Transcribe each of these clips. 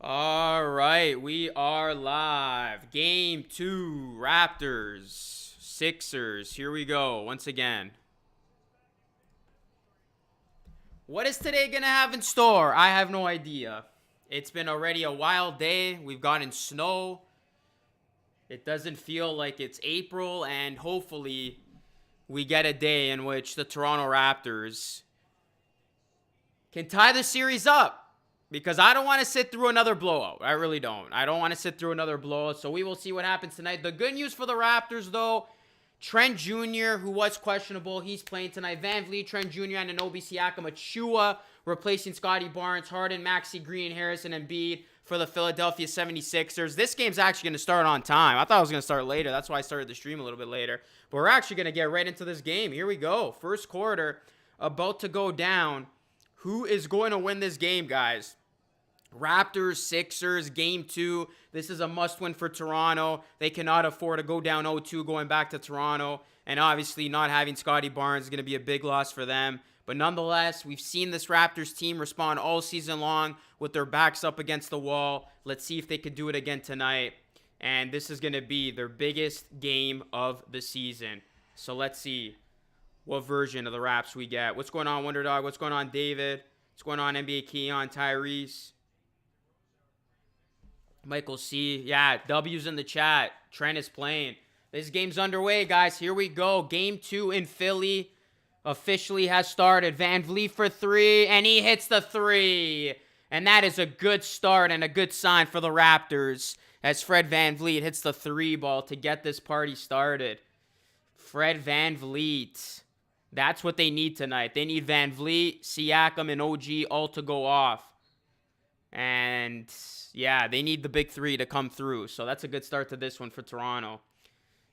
All right, we are live. Game 2, Raptors, Sixers. Here we go once again. What is today going to have in store? I have no idea. It's been already a wild day. We've gotten snow. It doesn't feel like it's April, and hopefully we get a day in which the Toronto Raptors can tie the series up. Because I don't want to sit through another blowout. I really don't. I don't want to sit through another blowout. So we will see what happens tonight. The good news for the Raptors, though, Trent Jr., who was questionable, he's playing tonight. Van Vliet, Trent Jr., and Anunoby Siakam, Achua replacing Scotty Barnes, Harden, Maxey Green, Harrison, and Embiid for the Philadelphia 76ers. This game's actually going to start on time. I thought it was going to start later. That's why I started the stream a little bit later. But we're actually going to get right into this game. Here we go. First quarter about to go down. Who is going to win this game, guys? Raptors, Sixers, Game 2. This is a must-win for Toronto. They cannot afford to go down 0-2 going back to Toronto. And obviously, not having Scotty Barnes is going to be a big loss for them. But nonetheless, we've seen this Raptors team respond all season long with their backs up against the wall. Let's see if they can do it again tonight. And this is going to be their biggest game of the season. So let's see what version of the Raps we get. What's going on, Wonder Dog? What's going on, David? What's going on, NBA Keon, Tyrese? Michael C. Yeah, W's in the chat. Trent is playing. This game's underway, guys. Here we go. Game 2 in Philly officially has started. Van Vliet for 3, and he hits the 3. And that is a good start and a good sign for the Raptors as Fred Van Vliet hits the 3 ball to get this party started. Fred Van Vliet. That's what they need tonight. They need Van Vliet, Siakam, and OG all to go off. And yeah, they need the big 3 to come through. So that's a good start to this one for Toronto.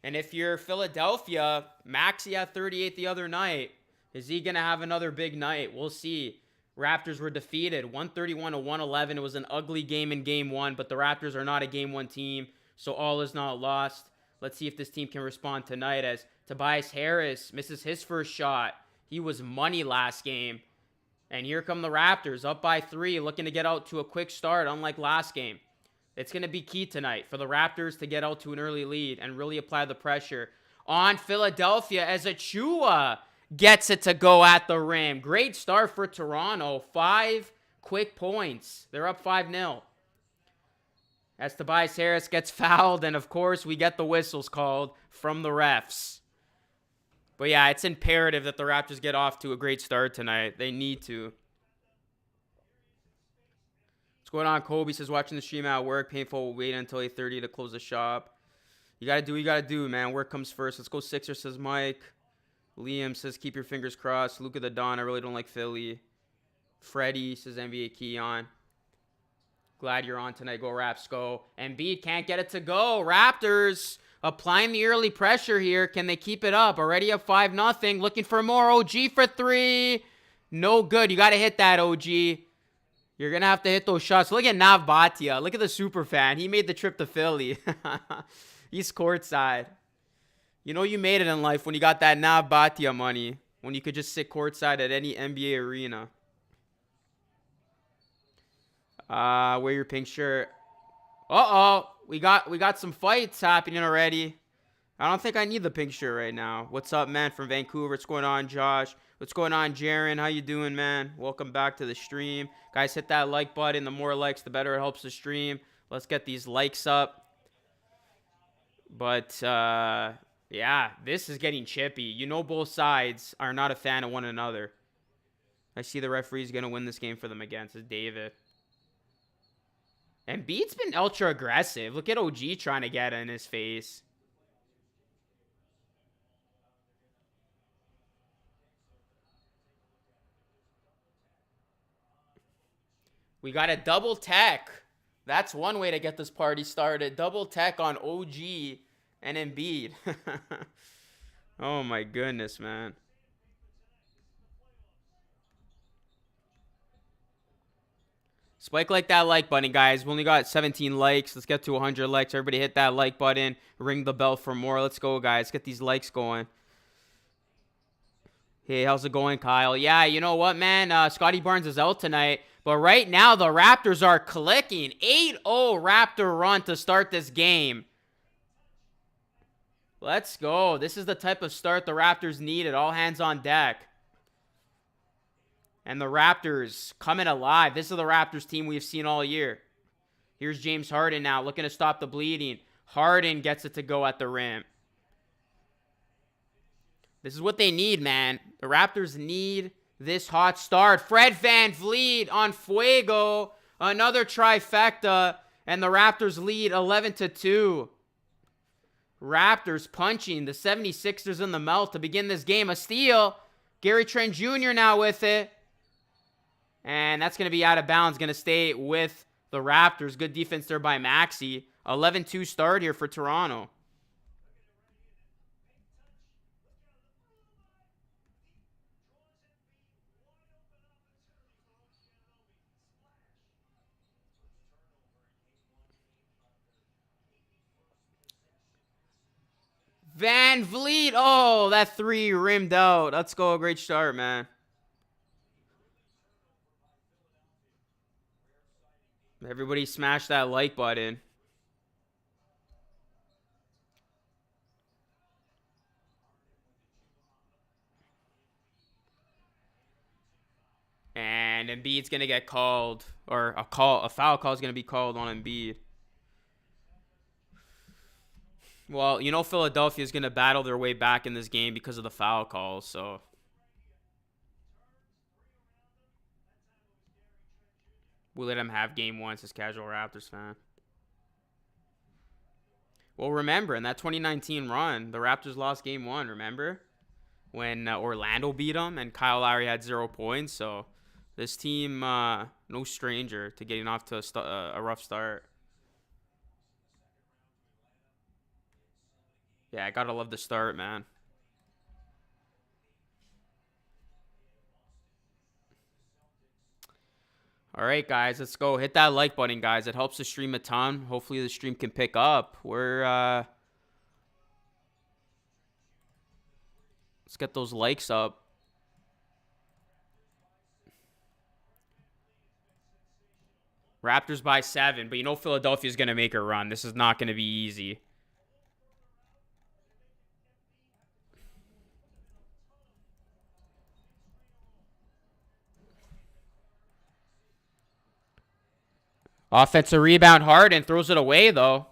And if you're Philadelphia, Maxey had 38 the other night. Is he going to have another big night? We'll see. Raptors were defeated 131-111. It was an ugly game in Game 1, but the Raptors are not a Game 1 team, so all is not lost. Let's see if this team can respond tonight as Tobias Harris misses his first shot. He was money last game. And here come the Raptors, up by 3, looking to get out to a quick start, unlike last game. It's going to be key tonight for the Raptors to get out to an early lead and really apply the pressure on Philadelphia as Achua gets it to go at the rim. Great start for Toronto. 5 quick points. They're up 5-0. As Tobias Harris gets fouled, and of course, we get the whistles called from the refs. But yeah, it's imperative that the Raptors get off to a great start tonight. They need to. What's going on? Kobe says, watching the stream at work. Painful. Wait until 8:30 to close the shop. You got to do what you got to do, man. Work comes first. Let's go Sixers, says Mike. Liam says, keep your fingers crossed. Luka the Don, I really don't like Philly. Freddie says, NBA Keon. Glad you're on tonight. Go Raps, go. Embiid can't get it to go. Raptors applying the early pressure here. Can they keep it up? Already up 5-0. Looking for more. OG for 3. No good. You got to hit that, OG. You're going to have to hit those shots. Look at Nav Bhatia. Look at the super fan. He made the trip to Philly. He's courtside. You know you made it in life when you got that Nav Bhatia money. When you could just sit courtside at any NBA arena. Wear your pink shirt. Uh-oh. We got some fights happening already. I don't think I need the pink shirt right now. What's up, man, from Vancouver? What's going on, Josh? What's going on, Jaron? How you doing, man? Welcome back to the stream. Guys, hit that like button. The more likes, the better it helps the stream. Let's get these likes up. But, yeah, this is getting chippy. You know both sides are not a fan of one another. I see the referee's going to win this game for them again, says David. And Embiid's been ultra aggressive. Look at OG trying to get in his face. We got a double tech. That's one way to get this party started. Double tech on OG and Embiid. Oh my goodness, man. Spike like that like button, guys. We only got 17 likes. Let's get to 100 likes. Everybody hit that like button. Ring the bell for more. Let's go, guys. Get these likes going. Hey, how's it going, Kyle? Yeah, you know what, man? Scotty Barnes is out tonight. But right now, the Raptors are clicking. 8-0 Raptor run to start this game. Let's go. This is the type of start the Raptors needed. All hands on deck. And the Raptors coming alive. This is the Raptors team we've seen all year. Here's James Harden now looking to stop the bleeding. Harden gets it to go at the rim. This is what they need, man. The Raptors need this hot start. Fred VanVleet on Fuego. Another trifecta. And the Raptors lead 11-2. Raptors punching the 76ers in the melt to begin this game. A steal. Gary Trent Jr. now with it. And that's going to be out of bounds. Going to stay with the Raptors. Good defense there by Maxey. 11-2 start here for Toronto. VanVleet. Oh, that three rimmed out. Let's go. Great start, man. Everybody smash that like button. And Embiid's going to get called. Or a foul call is going to be called on Embiid. Well, you know Philadelphia is going to battle their way back in this game because of the foul calls, so. We'll let them have game one as casual Raptors fan. Well, remember, in that 2019 run, the Raptors lost game one, remember? When Orlando beat them and Kyle Lowry had 0 points, so this team, no stranger to getting off to a rough start. Yeah, I gotta love the start, man. All right, guys, let's go. Hit that like button, guys. It helps the stream a ton. Hopefully the stream can pick up. Let's get those likes up. Raptors by 7, but you know Philadelphia's going to make a run. This is not going to be easy. Offensive rebound, Harden throws it away, though.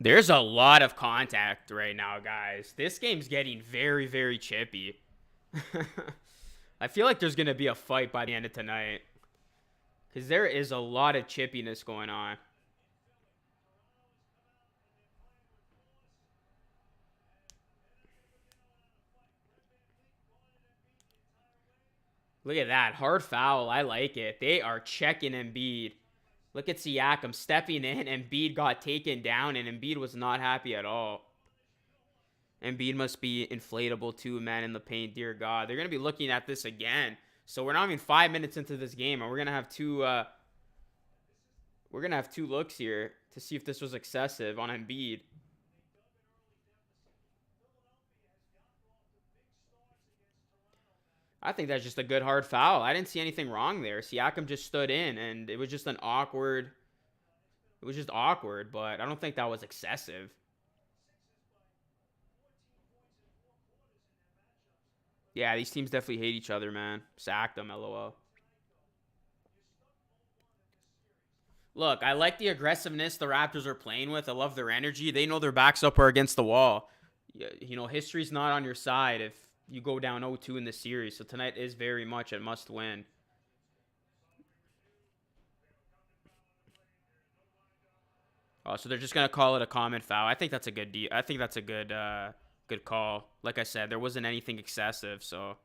There's a lot of contact right now, guys. This game's getting very, very chippy. I feel like there's going to be a fight by the end of tonight. Because there is a lot of chippiness going on. Look at that. Hard foul. I like it. They are checking Embiid. Look at Siakam stepping in. Embiid got taken down, and Embiid was not happy at all. Embiid must be inflatable too, man, in the paint. Dear God. They're going to be looking at this again. So we're not even 5 minutes into this game, and we're going to have two looks here to see if this was excessive on Embiid. I think that's just a good hard foul. I didn't see anything wrong there. Siakam just stood in, and it was just an awkward. It was just awkward, but I don't think that was excessive. Yeah, these teams definitely hate each other, man. Sacked them, LOL. Look, I like the aggressiveness the Raptors are playing with. I love their energy. They know their backs up are against the wall. You know, history's not on your side if you go down 0-2 in the series. So tonight is very much a must win. Oh, so they're just gonna call it a common foul. I think that's a good I think that's a good call. Like I said, there wasn't anything excessive, so.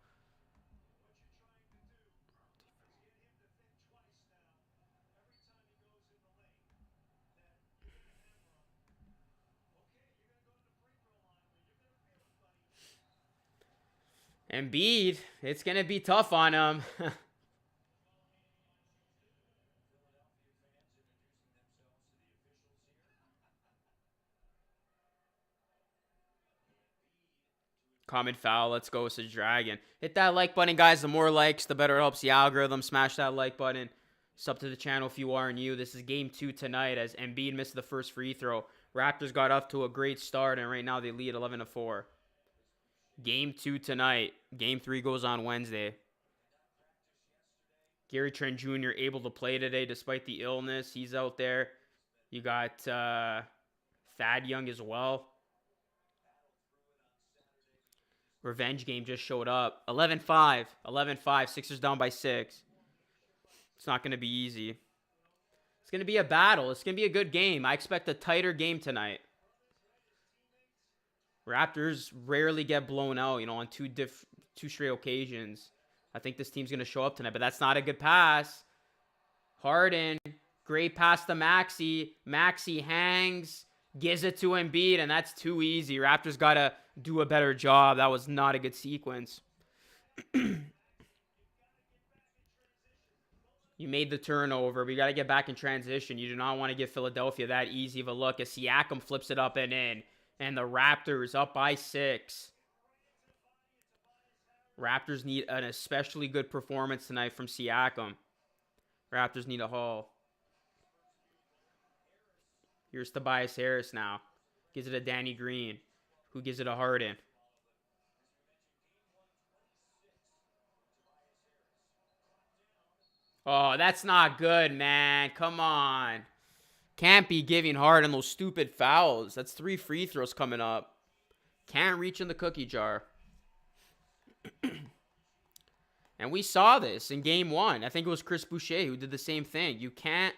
Embiid, it's going to be tough on him. Common foul. Let's go with the Dragon. Hit that like button, guys. The more likes, the better it helps the algorithm. Smash that like button. Sub to the channel if you are new. This is game 2 tonight as Embiid missed the first free throw. Raptors got off to a great start, and right now they lead 11-4. Game 2 tonight. Game 3 goes on Wednesday. Gary Trent Jr. able to play today despite the illness. He's out there. You got Thad Young as well. Revenge game just showed up. 11-5. 11-5. Sixers down by 6. It's not going to be easy. It's going to be a battle. It's going to be a good game. I expect a tighter game tonight. Raptors rarely get blown out, on two straight occasions. I think this team's going to show up tonight, but that's not a good pass. Harden, great pass to Maxey. Maxey hangs, gives it to Embiid, and that's too easy. Raptors got to do a better job. That was not a good sequence. You made the turnover. We got to get back in transition. You do not want to give Philadelphia that easy of a look as Siakam flips it up and in. And the Raptors up by 6. Raptors need an especially good performance tonight from Siakam. Raptors need a haul. Here's Tobias Harris now. Gives it to Danny Green, who gives it to Harden. Oh, that's not good, man. Come on. Can't be giving Harden those stupid fouls. That's 3 free throws coming up. Can't reach in the cookie jar. And we saw this in game 1. I think it was Chris Boucher who did the same thing. You can't...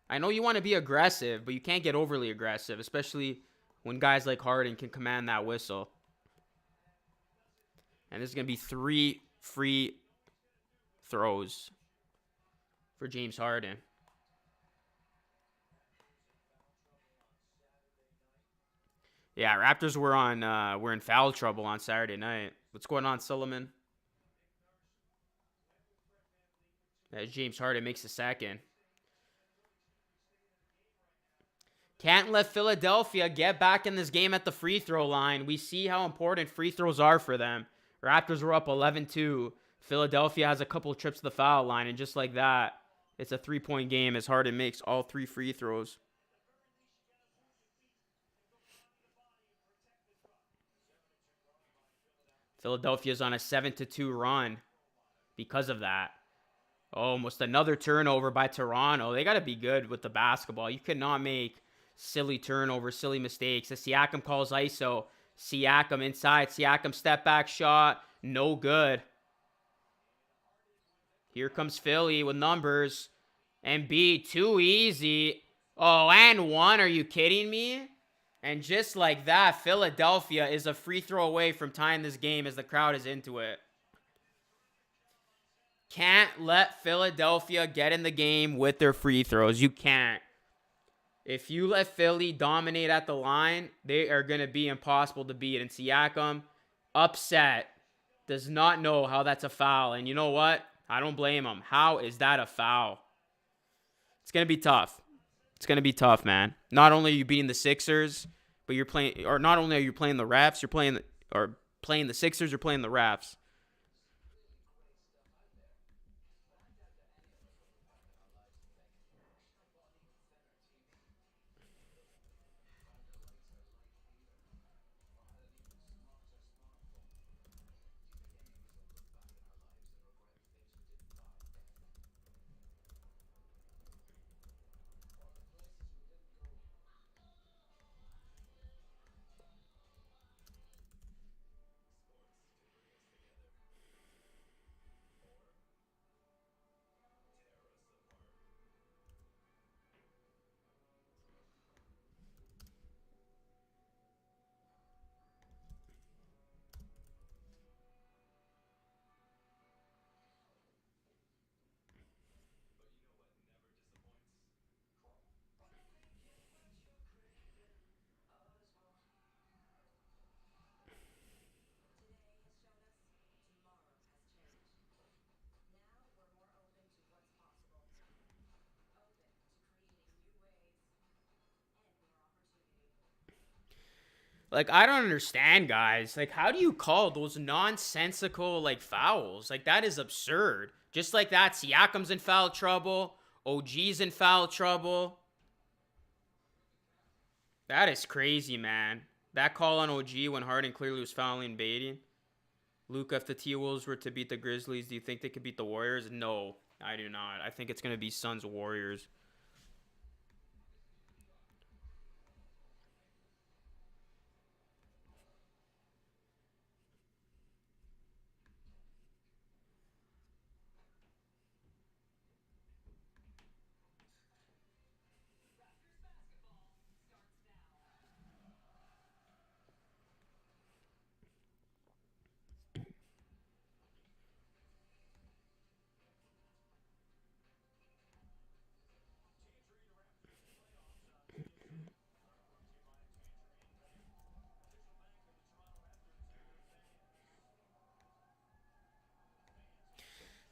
I know you want to be aggressive, but you can't get overly aggressive, especially when guys like Harden can command that whistle. And this is going to be 3 free throws for James Harden. Yeah, Raptors were in foul trouble on Saturday night. What's going on, Sullivan? As James Harden makes the second. Can't let Philadelphia get back in this game at the free throw line. We see how important free throws are for them. Raptors were up 11-2. Philadelphia has a couple of trips to the foul line, and just like that, it's a 3-point game as Harden makes all 3 free throws. Philadelphia's on a 7-2 run because of that. Almost another turnover by Toronto. They got to be good with the basketball. You cannot make silly turnovers, silly mistakes. As Siakam calls ISO. Siakam inside. Siakam step back shot. No good. Here comes Philly with numbers. Embiid, too easy. Oh, and 1. Are you kidding me? And just like that, Philadelphia is a free throw away from tying this game as the crowd is into it. Can't let Philadelphia get in the game with their free throws. You can't. If you let Philly dominate at the line, they are going to be impossible to beat. And Siakam, upset, does not know how that's a foul. And you know what? I don't blame him. How is that a foul? It's going to be tough. It's going to be tough, man. Not only are you beating the Sixers, but you're playing, or not only are you playing the refs, you're playing the Sixers, you're playing the refs. Like, I don't understand, guys. Like, how do you call those nonsensical, like, fouls? Like, that is absurd. Just like that, Siakam's in foul trouble. OG's in foul trouble. That is crazy, man. That call on OG when Harden clearly was fouling and baiting. Luke, if the T-Wolves were to beat the Grizzlies, do you think they could beat the Warriors? No, I do not. I think it's going to be Suns-Warriors.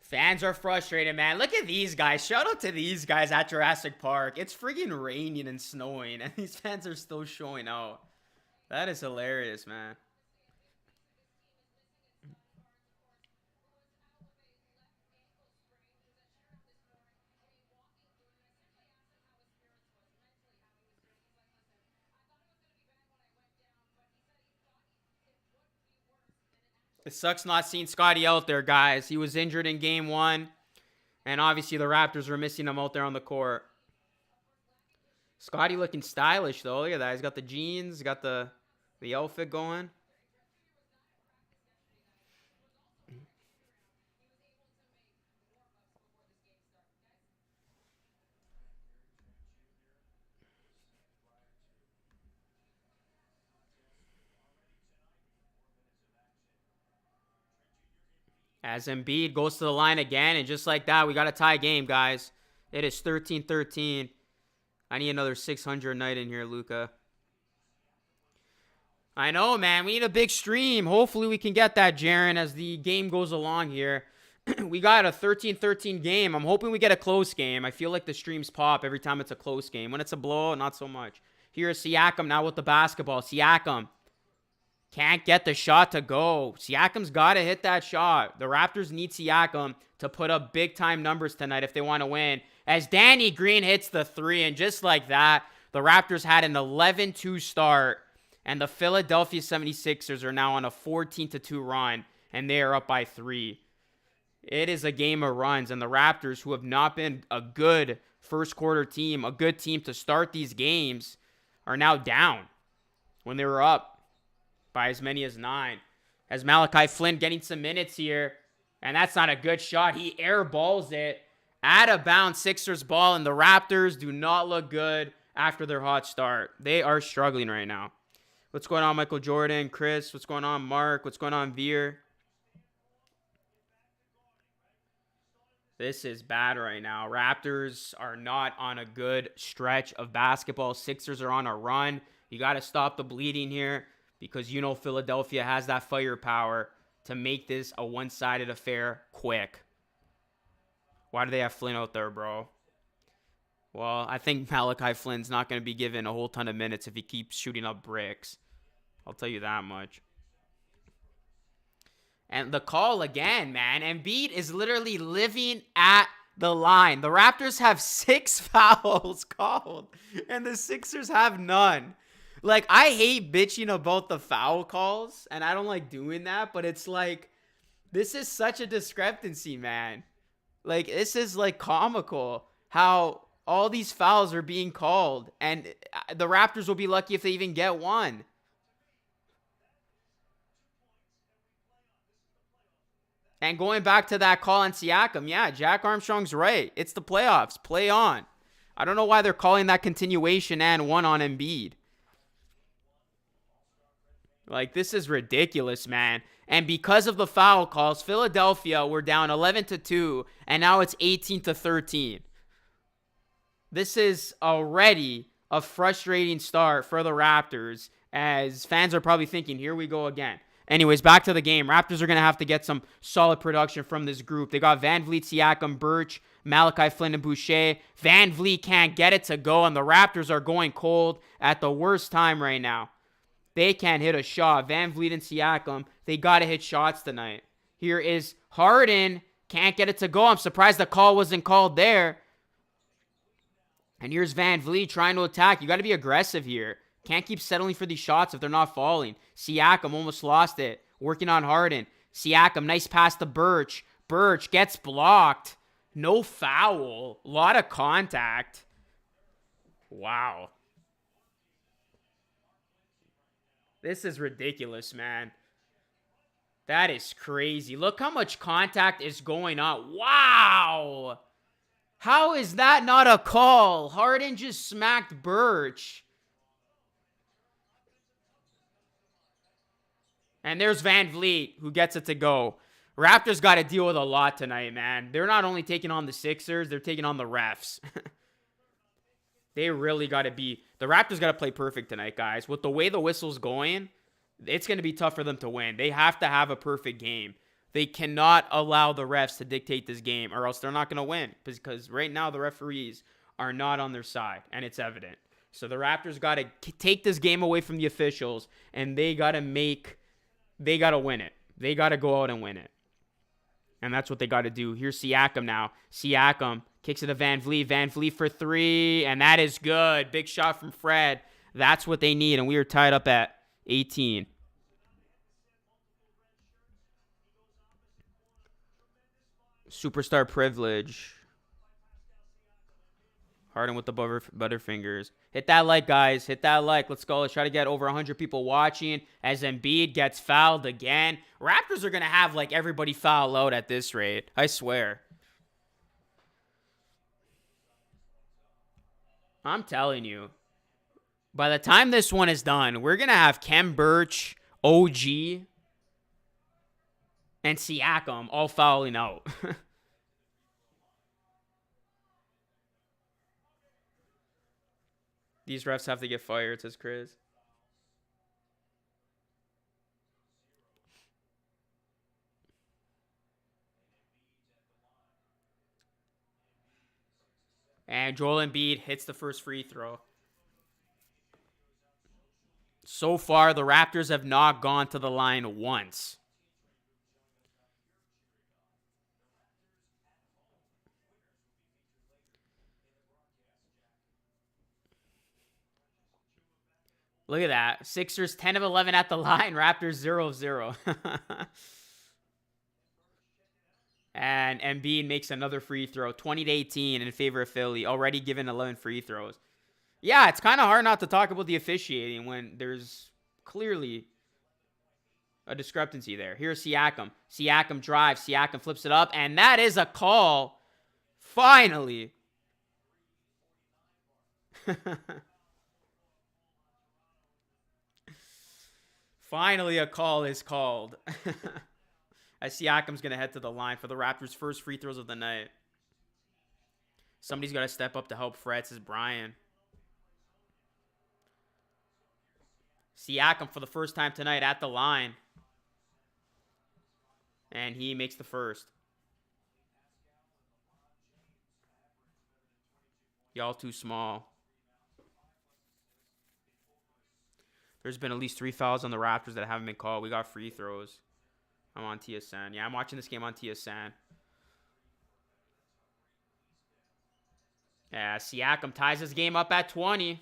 Fans are frustrated, man. Look at these guys. Shout out to these guys at Jurassic Park. It's friggin' raining and snowing, and these fans are still showing out. That is hilarious, man. It sucks not seeing Scotty out there, guys. He was injured in game one, and obviously the Raptors were missing him out there on the court. Scotty looking stylish, though. Look at that. He's got the jeans, got the outfit going. As Embiid goes to the line again, and just like that, we got a tie game, guys. It is 13-13. I need another 600 a night in here, Luca. I know, man. We need a big stream. Hopefully we can get that, Jaren, as the game goes along here. We got a 13-13 game. I'm hoping we get a close game. I feel like the streams pop every time it's a close game. When it's a blowout, not so much. Here's Siakam now with the basketball. Siakam can't get the shot to go. Siakam's got to hit that shot. The Raptors need Siakam to put up big-time numbers tonight if they want to win. As Danny Green hits the three, and just like that, the Raptors had an 11-2 start, and the Philadelphia 76ers are now on a 14-2 run, and they are up by 3. It is a game of runs, and the Raptors, who have not been a good first-quarter team, a good team to start these games, are now down when they were up by as many as 9. As Malachi Flynn getting some minutes here, and that's not a good shot. He airballs it. Out of bounds, Sixers ball, and the Raptors do not look good after their hot start. They are struggling right now. What's going on, Michael Jordan? Chris, what's going on, Mark? What's going on, Veer? This is bad right now. Raptors are not on a good stretch of basketball. Sixers are on a run. You got to stop the bleeding here, because you know Philadelphia has that firepower to make this a one-sided affair quick. Why do they have Flynn out there, bro? Well, I think Malachi Flynn's not going to be given a whole ton of minutes if he keeps shooting up bricks. I'll tell you that much. And the call again, man. Embiid is literally living at the line. The Raptors have 6 fouls called, and the Sixers have none. Like, I hate bitching about the foul calls, and I don't like doing that, but it's like, this is such a discrepancy, man. Like, this is, like, comical how all these fouls are being called, and the Raptors will be lucky if they even get one. And going back to that call on Siakam, yeah, Jack Armstrong's right. It's the playoffs. Play on. I don't know why they're calling that continuation and one on Embiid. Like, this is ridiculous, man. And because of the foul calls, Philadelphia were down 11-2, and now it's 18-13. This is already a frustrating start for the Raptors, as fans are probably thinking, here we go again. Anyways, back to the game. Raptors are going to have to get some solid production from this group. They got Van Vliet, Siakam, Birch, Malachi Flynn, and Boucher. Van Vliet can't get it to go, and the Raptors are going cold at the worst time right now. They can't hit a shot. Van Vliet and Siakam, they got to hit shots tonight. Here is Harden. Can't get it to go. I'm surprised the call wasn't called there. And here's Van Vliet trying to attack. You got to be aggressive here. Can't keep settling for these shots if they're not falling. Siakam almost lost it. Working on Harden. Siakam, nice pass to Birch. Birch gets blocked. No foul. A lot of contact. Wow. This is ridiculous, man. That is crazy. Look how much contact is going on. Wow. How is that not a call? Harden just smacked Birch. And there's Van Vliet, who gets it to go. Raptors got to deal with a lot tonight, man. They're not only taking on the Sixers, they're taking on the refs. They really got to be... The Raptors got to play perfect tonight, guys. With the way the whistle's going, it's going to be tough for them to win. They have to have a perfect game. They cannot allow the refs to dictate this game, or else they're not going to win. Because right now, the referees are not on their side, and it's evident. So the Raptors got to take this game away from the officials, and they got to win it. They got to go out and win it. And that's what they got to do. Here's Siakam now. Siakam kicks it to Van Vliet. Van Vliet for three, and that is good. Big shot from Fred. That's what they need, and we are tied up at 18. Superstar privilege. Harden with the butterfingers. Hit that like, guys. Hit that like. Let's go. Let's try to get over 100 people watching as Embiid gets fouled again. Raptors are going to have, like, everybody foul out at this rate. I swear. I'm telling you. By the time this one is done, we're going to have Kem Birch, OG, and Siakam all fouling out. These refs have to get fired, says Chris. And Joel Embiid hits the first free throw. So far, the Raptors have not gone to the line once. Look at that. Sixers 10 of 11 at the line. Raptors 0 of 0. And Embiid makes another free throw. 20-18 in favor of Philly. Already given 11 free throws. Yeah, it's kind of hard not to talk about the officiating when there's clearly a discrepancy there. Here's Siakam. Siakam drives. Siakam flips it up. And that is a call. Finally. Finally, a call is called. As Siakam's going to head to the line for the Raptors' first free throws of the night. Somebody's got to step up to help Fred, says Brian. Siakam for the first time tonight at the line. And he makes the first. Y'all too small. There's been at least 3 fouls on the Raptors that haven't been called. We got free throws. I'm on TSN. Yeah, I'm watching this game on TSN. Yeah, Siakam ties this game up at 20.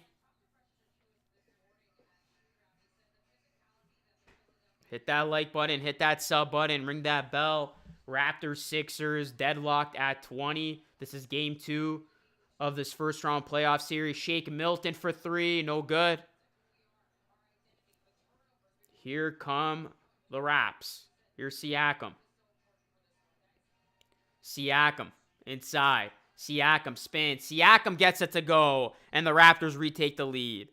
Hit that like button. Hit that sub button. Ring that bell. Raptors, Sixers, deadlocked at 20. This is game 2 of this first round playoff series. Shake Milton for 3. No good. Here come the Raps. Here's Siakam. Siakam inside. Siakam spins. Siakam gets it to go. And the Raptors retake the lead.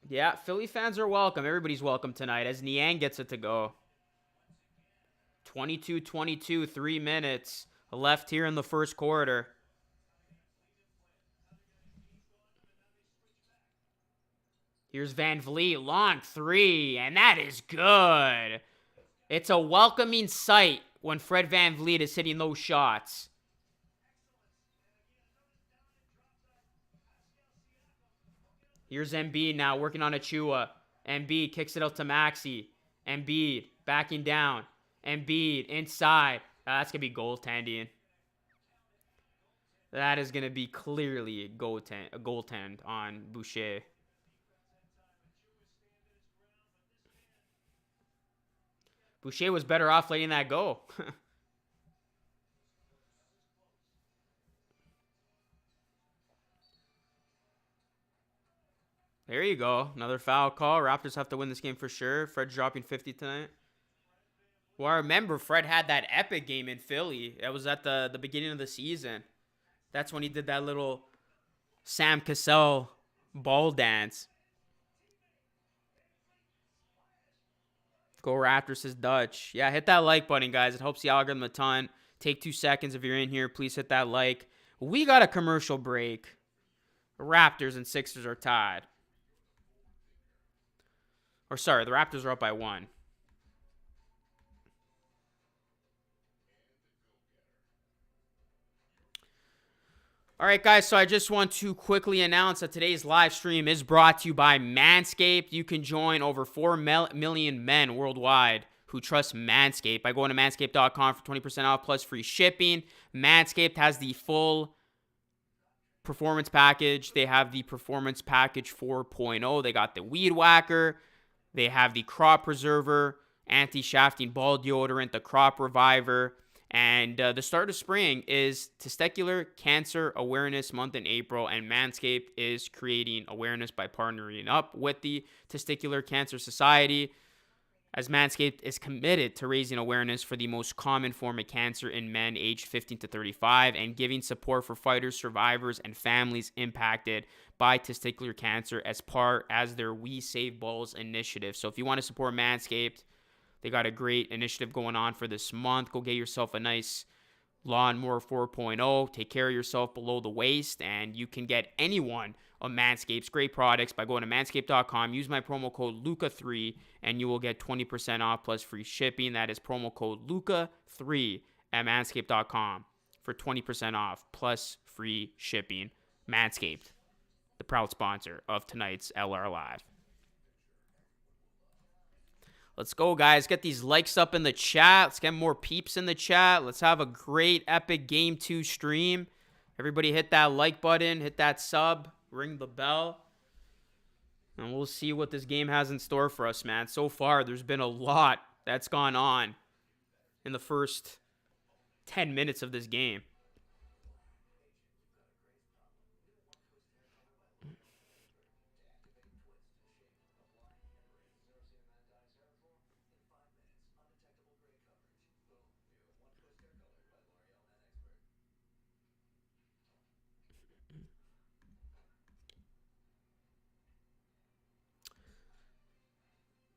Yeah, Philly fans are welcome. Everybody's welcome tonight as Niang gets it to go. 22-22, 3 minutes left here in the first quarter. Here's Van Vliet, long 3, and that is good. It's a welcoming sight when Fred Van Vliet is hitting those shots. Here's Embiid now working on Achua. Embiid kicks it out to Maxey. Embiid backing down. Embiid inside. That's going to be goaltending. That is going to be clearly a goaltend on Boucher. Boucher was better off letting that go. There you go. Another foul call. Raptors have to win this game for sure. Fred's dropping 50 tonight. Well, I remember Fred had that epic game in Philly. That was at the beginning of the season. That's when he did that little Sam Cassell ball dance. Go Raptors, says Dutch. Yeah, hit that like button, guys. It helps the algorithm a ton. Take 2 seconds if you're in here. Please hit that like. We got a commercial break. Raptors and Sixers are tied. Or sorry, the Raptors are up by 1. All right, guys, so I just want to quickly announce that today's live stream is brought to you by MANSCAPED. You can join over 4 million men worldwide who trust MANSCAPED by going to manscaped.com for 20% off plus free shipping. MANSCAPED has the full performance package. They have the Performance Package 4.0. They got the Weed Whacker. They have the Crop Preserver, Anti-Shafting Ball Deodorant, the Crop Reviver. And the start of spring is Testicular Cancer Awareness Month in April, and Manscaped is creating awareness by partnering up with the Testicular Cancer Society, as Manscaped is committed to raising awareness for the most common form of cancer in men aged 15 to 35 and giving support for fighters, survivors, and families impacted by testicular cancer as part as their We Save Balls initiative. So if you want to support Manscaped, they got a great initiative going on for this month. Go get yourself a nice Lawnmower 4.0. Take care of yourself below the waist, and you can get any one of Manscaped's great products by going to manscaped.com. Use my promo code LUCA3, and you will get 20% off plus free shipping. That is promo code LUCA3 at manscaped.com for 20% off plus free shipping. Manscaped, the proud sponsor of tonight's LR Live. Let's go, guys. Get these likes up in the chat. Let's get more peeps in the chat. Let's have a great, epic Game 2 stream. Everybody hit that like button. Hit that sub. Ring the bell. And we'll see what this game has in store for us, man. So far, there's been a lot that's gone on in the first 10 minutes of this game.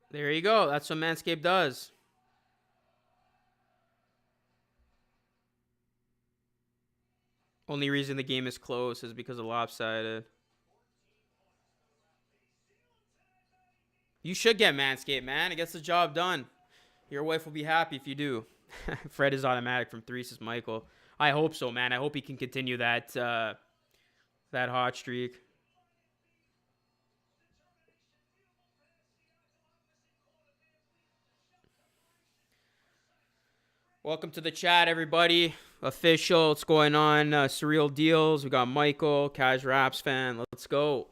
There you go. That's what Manscaped does. Only reason the game is close is because of lopsided. You should get Manscaped, man. It gets the job done. Your wife will be happy if you do. Fred is automatic from 3, says Michael. I hope so, man. I hope he can continue that that hot streak. Welcome to the chat, everybody. Official, what's going on? Surreal Deals. We got Michael, Cash Raps fan. Let's go.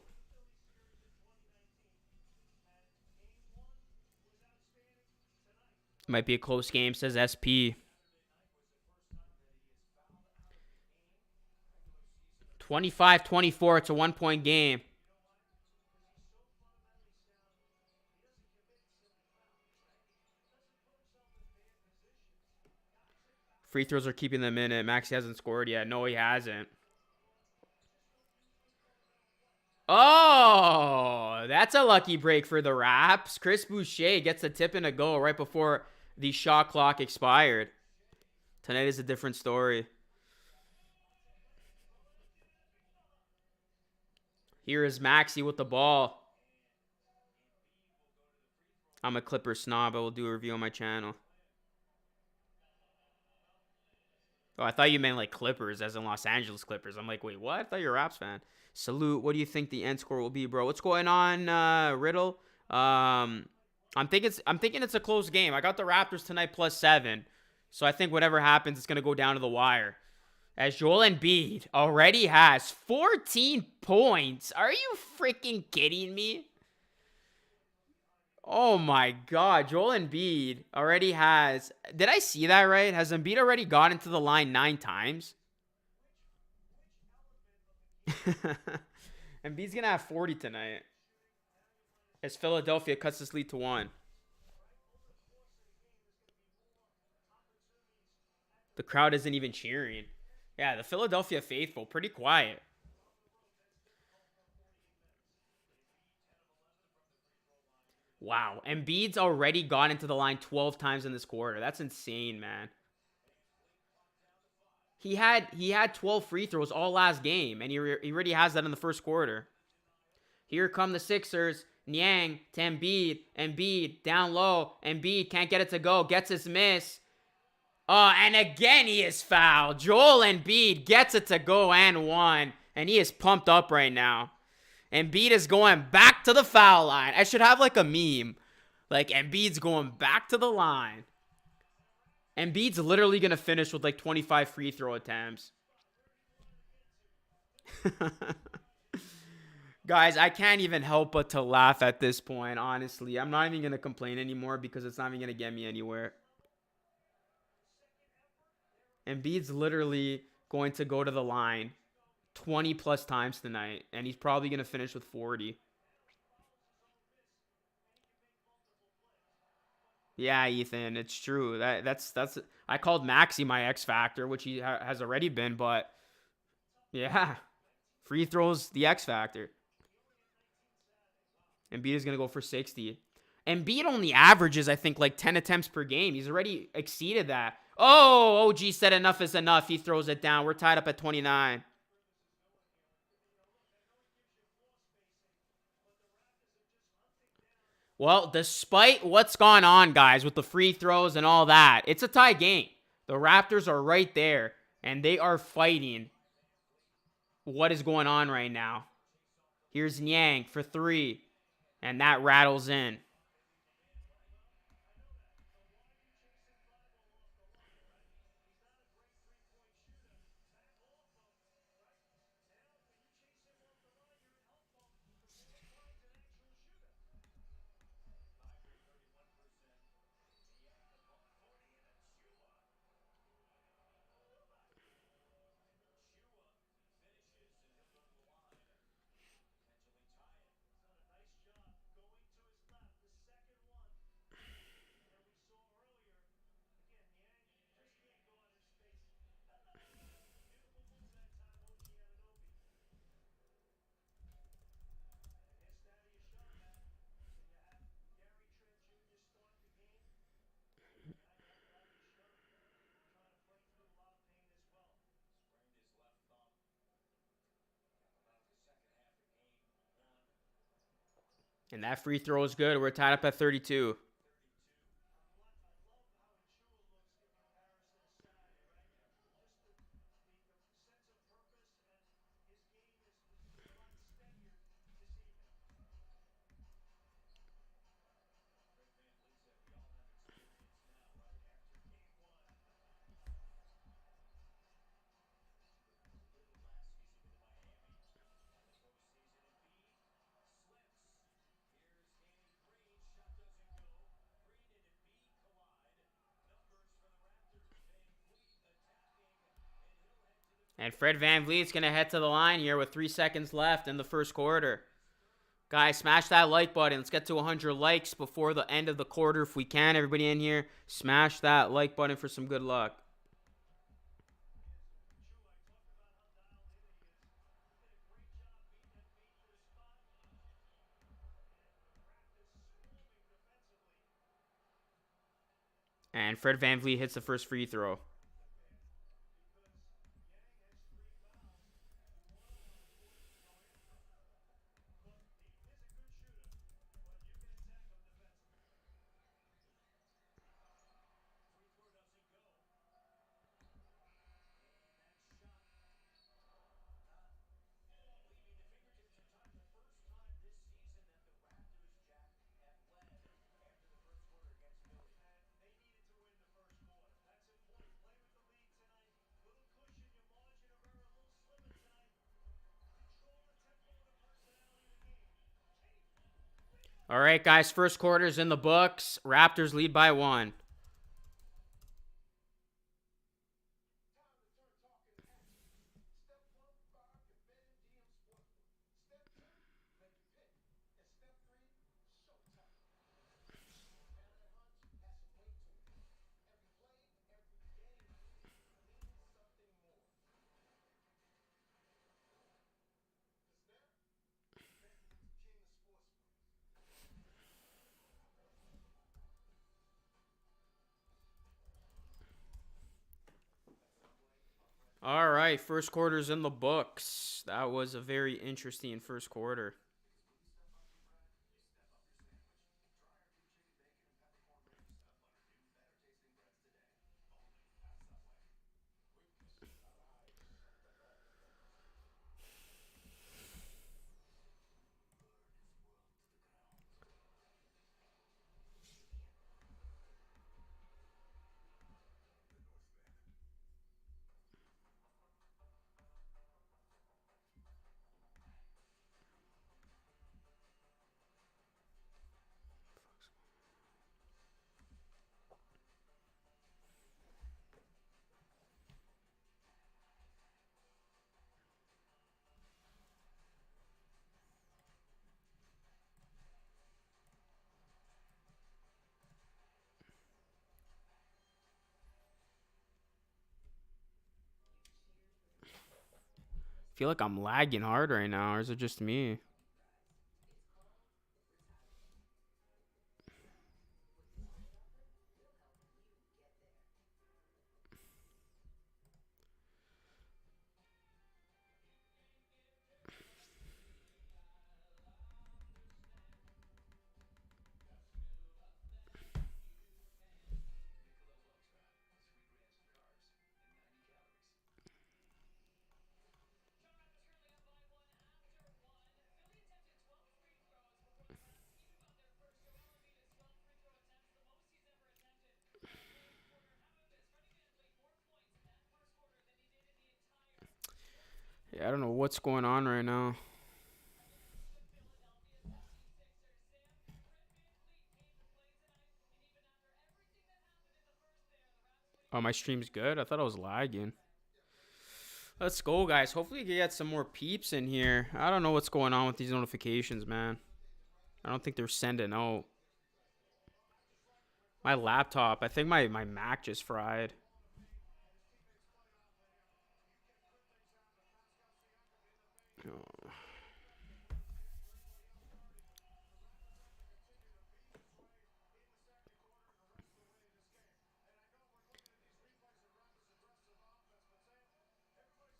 Might be a close game, says SP. 25-24. It's a 1-point game. Free throws are keeping them in it. Maxey hasn't scored yet. No, he hasn't. Oh, that's a lucky break for the Raps. Chris Boucher gets the tip and a goal right before the shot clock expired. Tonight is a different story. Here is Maxey with the ball. I'm a Clipper snob. I will do a review on my channel. Oh, I thought you meant like Clippers, as in Los Angeles Clippers. I'm like, wait, what? I thought you were a Raps fan. Salute. What do you think the end score will be, bro? What's going on, Riddle? I'm thinking it's a close game. I got the Raptors tonight +7, so I think whatever happens, it's gonna go down to the wire. As Joel Embiid already has 14 points. Are you freaking kidding me? Oh my God, Joel Embiid already has. Did I see that right? Has Embiid already gotten to the line 9 times? Embiid's gonna have 40 tonight as Philadelphia cuts this lead to 1. The crowd isn't even cheering. Yeah, the Philadelphia faithful, pretty quiet. Wow, Embiid's already gone into the line 12 times in this quarter. That's insane, man. He had 12 free throws all last game, and he already has that in the first quarter. Here come the Sixers. Niang to Embiid. Embiid down low. Embiid can't get it to go. Gets his miss. And again he is fouled. Joel Embiid gets it to go and 1. And he is pumped up right now. Embiid is going back to the foul line. I should have like a meme. Like Embiid's going back to the line. Embiid's literally going to finish with like 25 free throw attempts. Guys, I can't even help but to laugh at this point, honestly. I'm not even going to complain anymore because it's not even going to get me anywhere. Embiid's literally going to go to the line 20 plus times tonight, and he's probably going to finish with 40. Yeah, Ethan, it's true. That's I called Maxi my X factor, which he has already been, but yeah, free throws the X factor. Embiid is gonna go for 60. Embiid only averages, I think, like 10 attempts per game. He's already exceeded that. Oh, OG said enough is enough. He throws it down. We're tied up at 29. Well, despite what's gone on, guys, with the free throws and all that, it's a tie game. The Raptors are right there, and they are fighting what is going on right now. Here's Niang for 3, and that rattles in. And that free throw is good. We're tied up at 32. And Fred VanVleet's going to head to the line here with 3 seconds left in the first quarter. Guys, smash that like button. Let's get to 100 likes before the end of the quarter if we can. Everybody in here, smash that like button for some good luck. And Fred VanVleet hits the first free throw. All right, guys. First quarter's in the books. Raptors lead by 1. All right, first quarter's in the books. That was a very interesting first quarter. I feel like I'm lagging hard right now, or is it just me? Yeah, I don't know what's going on right now. Oh, my stream's good? I thought I was lagging. Let's go, guys. Hopefully, we can get some more peeps in here. I don't know what's going on with these notifications, man. I don't think they're sending out. My laptop, I think my Mac just fried. Oh.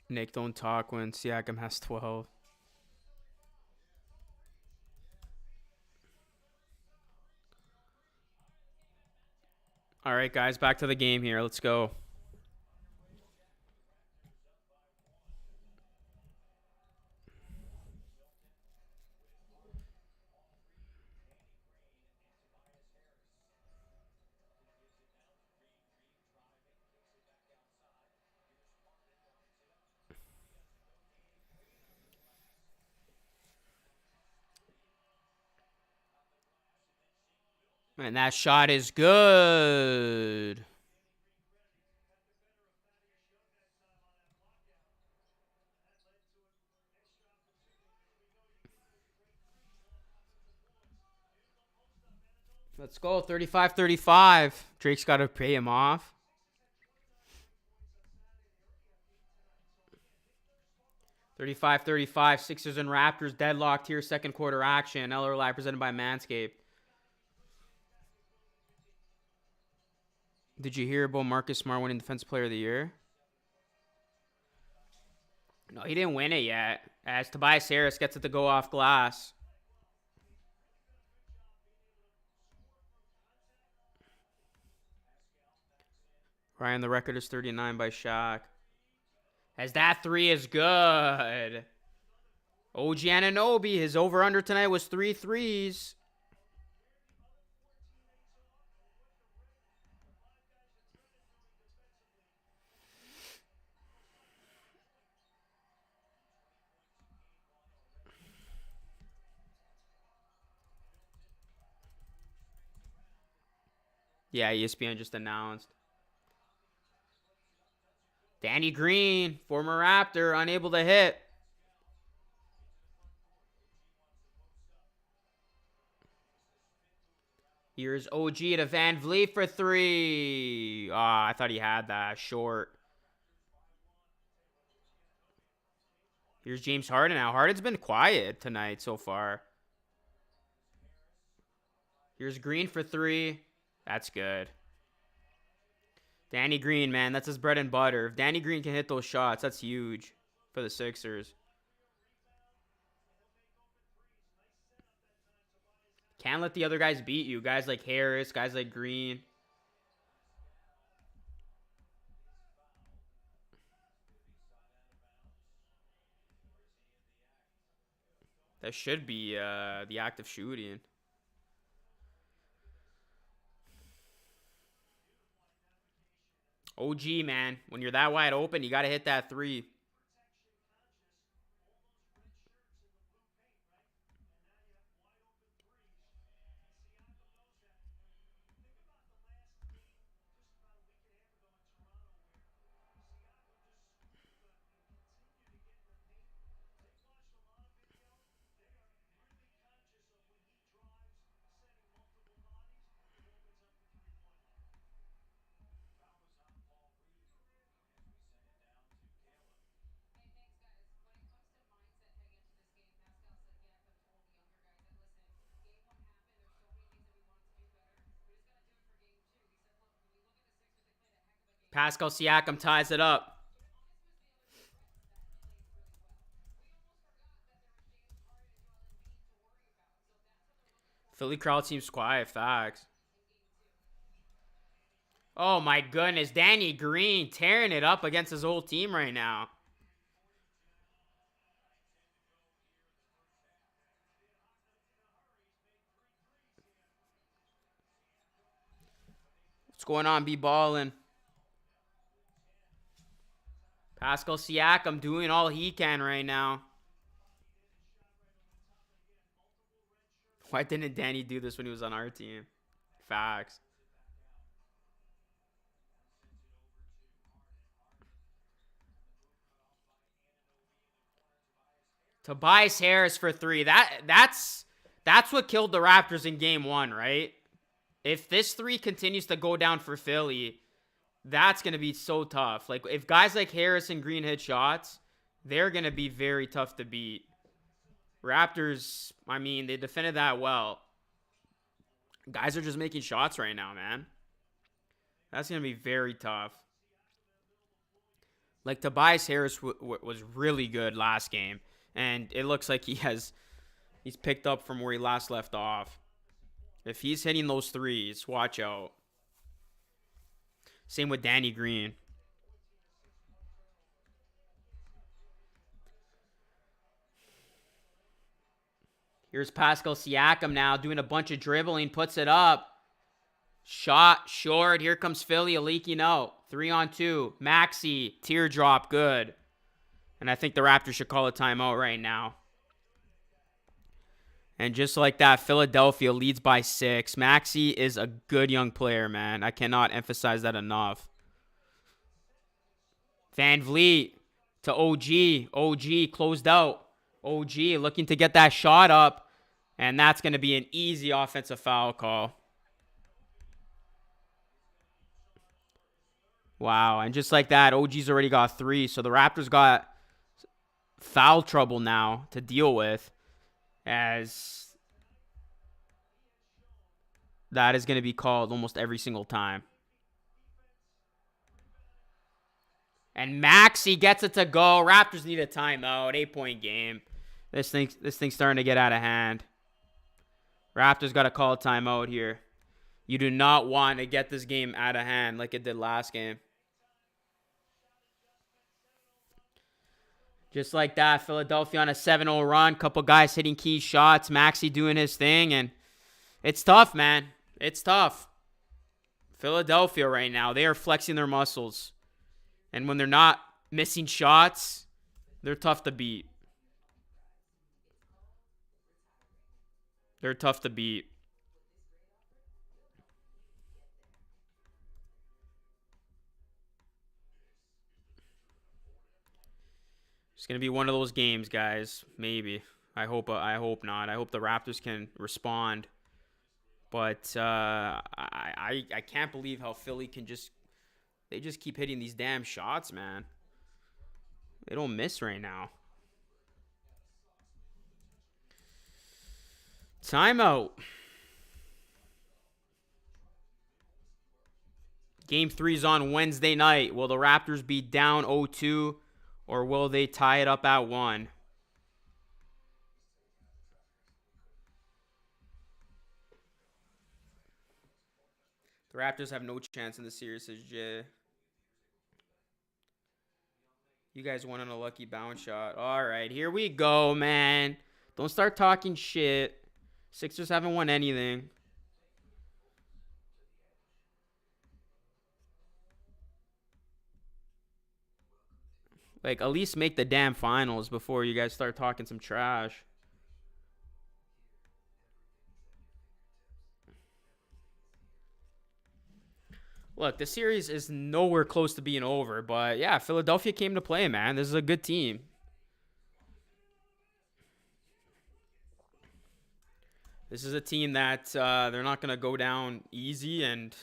Nick, don't talk when Siakam has 12. All right, guys, back to the game here. Let's go. And that shot is good. Let's go. 35-35. Drake's got to pay him off. 35-35. Sixers and Raptors deadlocked here. Second quarter action. LR Live presented by MANSCAPED. Did you hear about Marcus Smart winning Defensive Player of the Year? No, he didn't win it yet. As Tobias Harris gets it to go off glass. Ryan, the record is 39 by Shaq. As that three is good. OG Anunoby, his over-under tonight was 3 threes. Yeah, ESPN just announced. Danny Green, former Raptor, unable to hit. Here's OG to Van Vliet for 3. I thought he had that. Short. Here's James Harden now. Harden's been quiet tonight so far. Here's Green for 3. That's good. Danny Green, man, that's his bread and butter. If Danny Green can hit those shots, that's huge for the Sixers. Can't let the other guys beat you. Guys like Harris, guys like Green. That should be the act of shooting. OG, man. When you're that wide open, you got to hit that 3. Pascal Siakam ties it up. Philly crowd seems quiet. Facts. Oh, my goodness. Danny Green tearing it up against his whole team right now. What's going on, B ballin'? Pascal Siakam doing all he can right now. Why didn't Danny do this when he was on our team? Facts. Tobias Harris for 3. That's what killed the Raptors in game 1, right? If this 3 continues to go down for Philly, that's going to be so tough. Like, if guys like Harris and Green hit shots, they're going to be very tough to beat. Raptors, I mean, they defended that well. Guys are just making shots right now, man. That's going to be very tough. Like, Tobias Harris was really good last game. And it looks like he's picked up from where he last left off. If he's hitting those threes, watch out. Same with Danny Green. Here's Pascal Siakam now doing a bunch of dribbling. Puts it up. Shot short. Here comes Philly leaking out. 3-on-2. Maxey. Teardrop. Good. And I think the Raptors should call a timeout right now. And just like that, Philadelphia leads by 6. Maxey is a good young player, man. I cannot emphasize that enough. Van Vliet to OG. OG closed out. OG looking to get that shot up. And that's going to be an easy offensive foul call. Wow. And just like that, OG's already got 3. So the Raptors got foul trouble now to deal with, as that is going to be called almost every single time. And Maxey gets it to go. Raptors need a timeout. 8-point game. This thing's starting to get out of hand. Raptors got to call a timeout here. You do not want to get this game out of hand like it did last game. Just like that, Philadelphia on a 7-0 run. Couple guys hitting key shots. Maxey doing his thing. And it's tough, man. It's tough. Philadelphia right now, they are flexing their muscles. And when they're not missing shots, they're tough to beat. They're tough to beat. It's gonna be one of those games, guys. Maybe. I hope. I hope not. I hope the Raptors can respond. But I can't believe how Philly can just. They just keep hitting these damn shots, man. They don't miss right now. Timeout. Game 3's on Wednesday night. Will the Raptors be down 0-2 or will they tie it up at 1? The Raptors have no chance in the series, says Jay. You guys won on a lucky bounce shot. All right, here we go, man. Don't start talking shit. Sixers haven't won anything. Like, at least make the damn finals before you guys start talking some trash. Look, the series is nowhere close to being over, but yeah, Philadelphia came to play, man. This is a good team. This is a team that they're not going to go down easy, and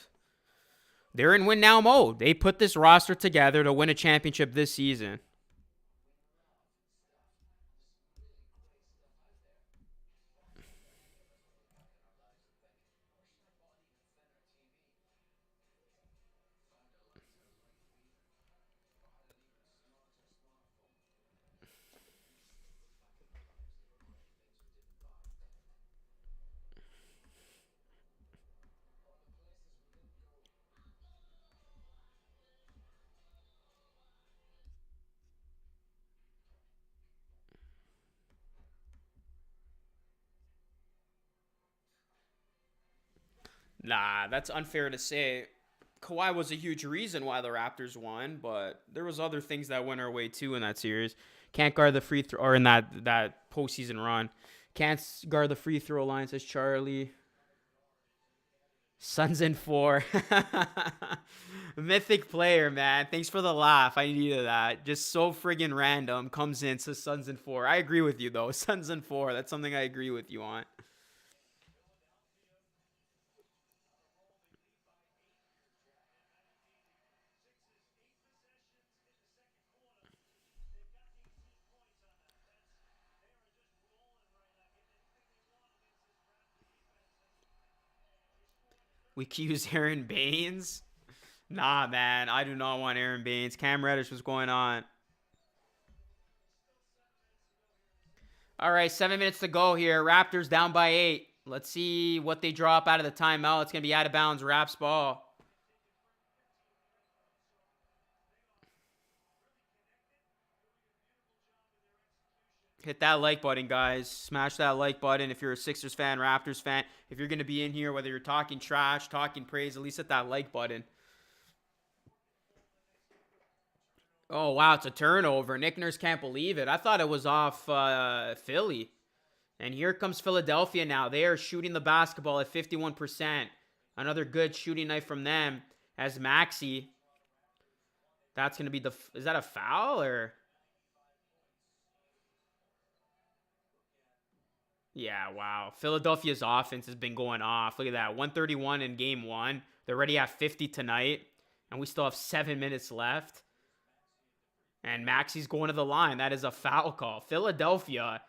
they're in win-now mode. They put this roster together to win a championship this season. Nah, that's unfair to say. Kawhi was a huge reason why the Raptors won, but there was other things that went our way too in that series. Can't guard the free throw, or in that postseason run. Can't guard the free throw line, says Charlie. Suns in 4. Mythic player, man. Thanks for the laugh. I needed that. Just so friggin' random. Comes in, says Suns in 4. I agree with you, though. Suns in 4. That's something I agree with you on. We could use Aaron Baines. Nah, man. I do not want Aaron Baines. Cam Reddish, what's going on? All right, 7 minutes to go here. Raptors down by 8. Let's see what they drop out of the timeout. It's going to be out of bounds. Raps ball. Hit that like button, guys. Smash that like button if you're a Sixers fan, Raptors fan. If you're going to be in here, whether you're talking trash, talking praise, at least hit that like button. Oh, wow, it's a turnover. Nick Nurse can't believe it. I thought it was off Philly. And here comes Philadelphia now. They are shooting the basketball at 51%. Another good shooting night from them as Maxey. That's going to be the... Is that a foul or... Yeah, wow. Philadelphia's offense has been going off. Look at that. 131 in game 1. They're already at 50 tonight. And we still have 7 minutes left. And Maxey's going to the line. That is a foul call. Philadelphia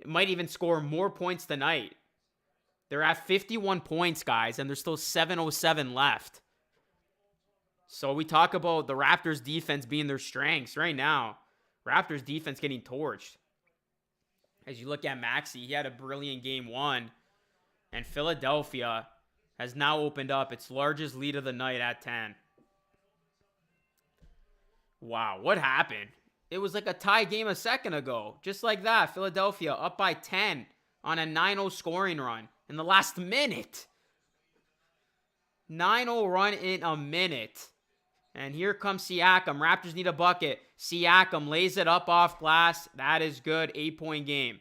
might even score more points tonight. They're at 51 points, guys, and there's still 7:07 left. So we talk about the Raptors defense being their strengths right now. Raptors defense getting torched. As you look at Maxey, he had a brilliant game 1. And Philadelphia has now opened up its largest lead of the night at 10. Wow, what happened? It was like a tie game a second ago. Just like that, Philadelphia up by 10 on a 9-0 scoring run in the last minute. 9-0 run in a minute. And here comes Siakam. Raptors need a bucket. Siakam lays it up off glass. That is good. 8-point game.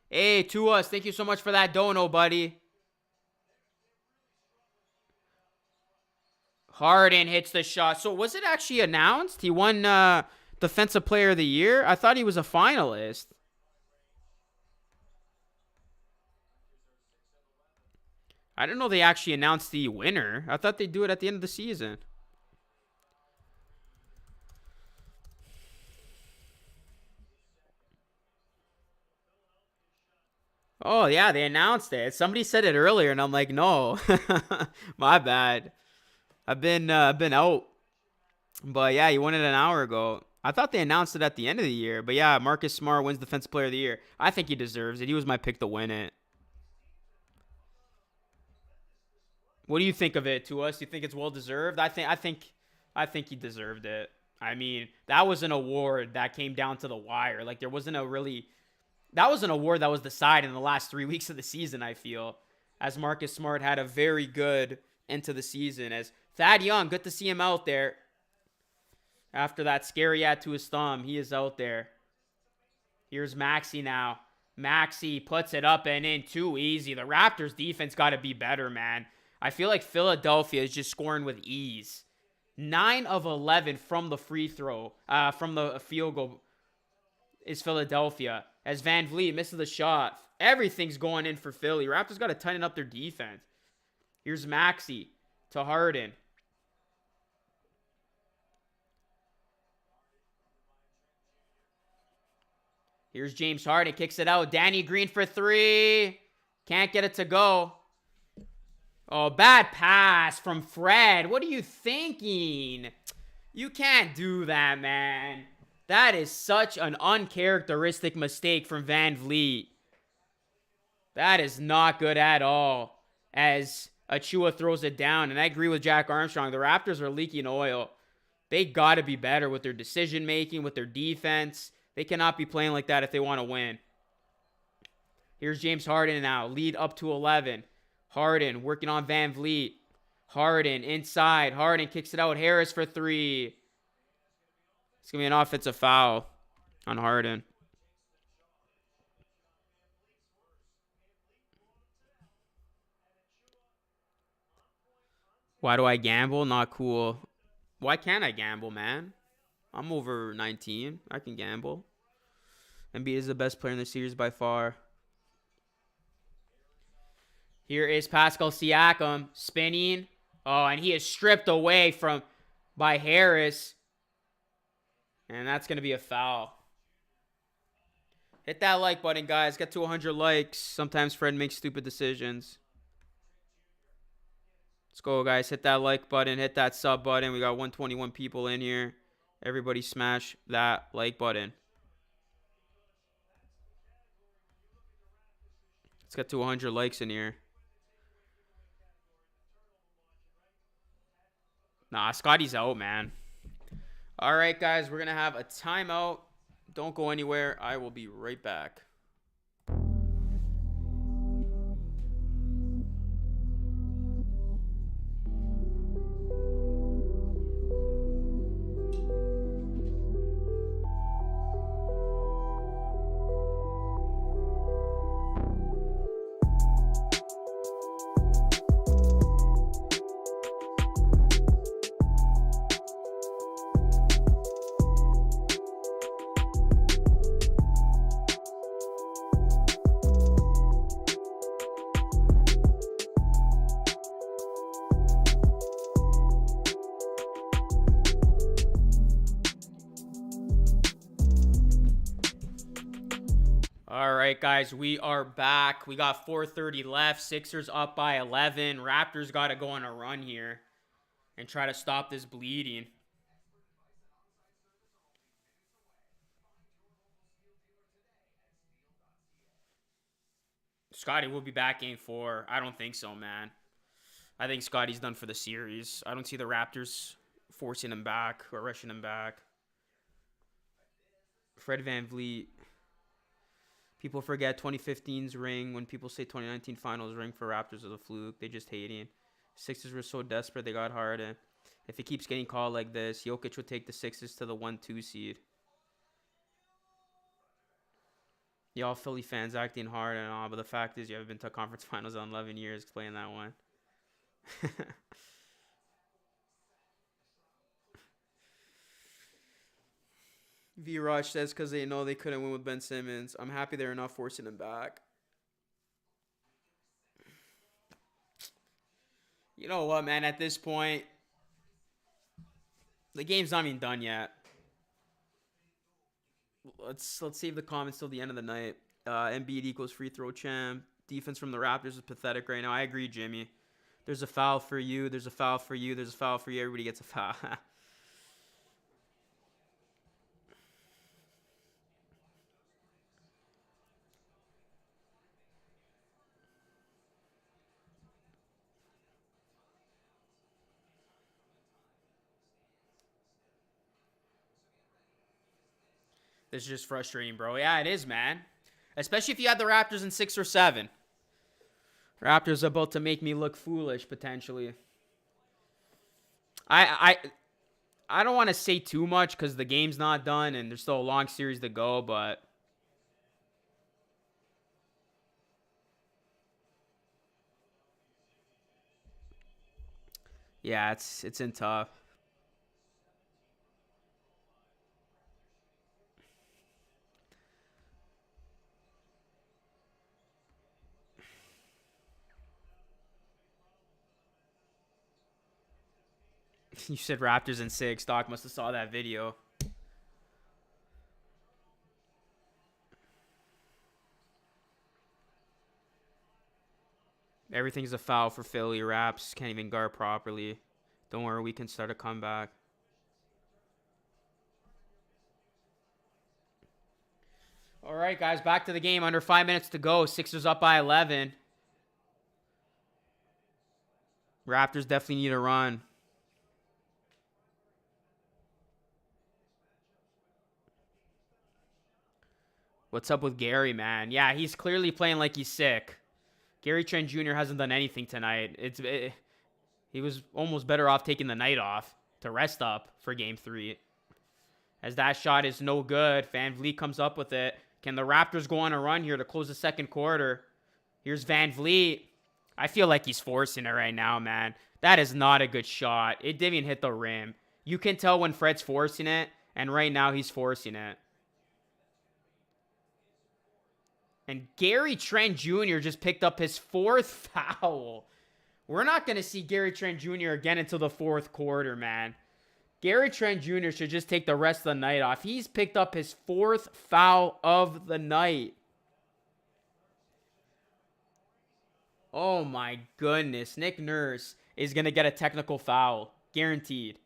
Hey, to us. Thank you so much for that dono, buddy. Harden hits the shot. So was it actually announced? He won Defensive Player of the Year? I thought he was a finalist. I didn't know they actually announced the winner. I thought they'd do it at the end of the season. Oh, yeah, they announced it. Somebody said it earlier, and I'm like, no. My bad. I've been out. But, yeah, he won it an hour ago. I thought they announced it at the end of the year. But, yeah, Marcus Smart wins Defensive Player of the Year. I think he deserves it. He was my pick to win it. What do you think of it, to us? Do you think it's well deserved? I think he deserved it. I mean, that was an award that came down to the wire. Like there wasn't a really that was an award that was decided in the last 3 weeks of the season, I feel. As Marcus Smart had a very good end to the season. As Thad Young, good to see him out there. After that scary ad to his thumb, he is out there. Here's Maxey now. Maxey puts it up and in too easy. The Raptors defense got to be better, man. I feel like Philadelphia is just scoring with ease. 9 of 11 from the free throw, from the field goal is Philadelphia. As Van Vliet misses the shot. Everything's going in for Philly. Raptors got to tighten up their defense. Here's Maxey to Harden. Here's James Harden. Kicks it out. Danny Green for 3. Can't get it to go. Oh, bad pass from Fred. What are you thinking? You can't do that, man. That is such an uncharacteristic mistake from Van Vliet. That is not good at all. As Achua throws it down. And I agree with Jack Armstrong. The Raptors are leaking oil. They got to be better with their decision making, with their defense. They cannot be playing like that if they want to win. Here's James Harden now. Lead up to 11. Harden working on Van Vliet. Harden inside. Harden kicks it out. Harris for 3. It's going to be an offensive foul on Harden. Why do I gamble? Not cool. Why can't I gamble, man? I'm over 19. I can gamble. Embiid is the best player in the series by far. Here is Pascal Siakam spinning. Oh, and he is stripped away by Harris. And that's going to be a foul. Hit that like button, guys. Get to 100 likes. Sometimes Fred makes stupid decisions. Let's go, guys. Hit that like button. Hit that sub button. We got 121 people in here. Everybody smash that like button. Let's get to 100 likes in here. Nah, Scotty's out, man. All right, guys. We're going to have a timeout. Don't go anywhere. I will be right back. All right, guys, we are back. We got 4:30 left. Sixers up by 11. Raptors got to go on a run here and try to stop this bleeding. Scotty will be back game 4. I don't think so, man. I think Scotty's done for the series. I don't see the Raptors forcing him back or rushing him back. Fred VanVleet. People forget 2015's ring when people say 2019 finals ring for Raptors was a fluke. They just hating. Sixers were so desperate they got Harden. If it keeps getting called like this, Jokic would take the Sixers to the 1-2 seed. Y'all Philly fans acting hard and all, but the fact is you haven't been to a conference finals in 11 years playing that one. V Rush says because they know they couldn't win with Ben Simmons. I'm happy they're not forcing him back. You know what, man? At this point, the game's not even done yet. Let's save the comments till the end of the night. Embiid equals free throw champ. Defense from the Raptors is pathetic right now. I agree, Jimmy. There's a foul for you. There's a foul for you. There's a foul for you. Everybody gets a foul. This is just frustrating, bro. Yeah, it is, man. Especially if you had the Raptors in 6 or 7. Raptors are about to make me look foolish, potentially. I don't want to say too much because the game's not done and there's still a long series to go, but yeah, it's in tough. You said Raptors in 6. Doc must have saw that video. Everything's a foul for Philly. Raps can't even guard properly. Don't worry, we can start a comeback. All right, guys, back to the game. Under 5 minutes to go. Sixers up by 11. Raptors definitely need a run. What's up with Gary, man? Yeah, he's clearly playing like he's sick. Gary Trent Jr. hasn't done anything tonight. He was almost better off taking the night off to rest up for Game 3. As that shot is no good. Van Vliet comes up with it. Can the Raptors go on a run here to close the second quarter? Here's Van Vliet. I feel like he's forcing it right now, man. That is not a good shot. It didn't even hit the rim. You can tell when Fred's forcing it, and right now he's forcing it. And Gary Trent Jr. just picked up his 4th foul. We're not going to see Gary Trent Jr. again until the 4th quarter, man. Gary Trent Jr. should just take the rest of the night off. He's picked up his 4th foul of the night. Oh my goodness. Nick Nurse is going to get a technical foul. Guaranteed.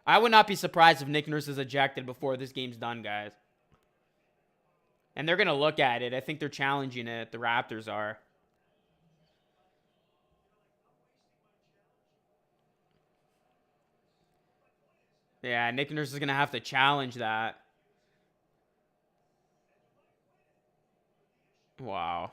I would not be surprised if Nick Nurse is ejected before this game's done, guys. And they're going to look at it. I think they're challenging it. The Raptors are. Yeah, Nick Nurse is going to have to challenge that. Wow.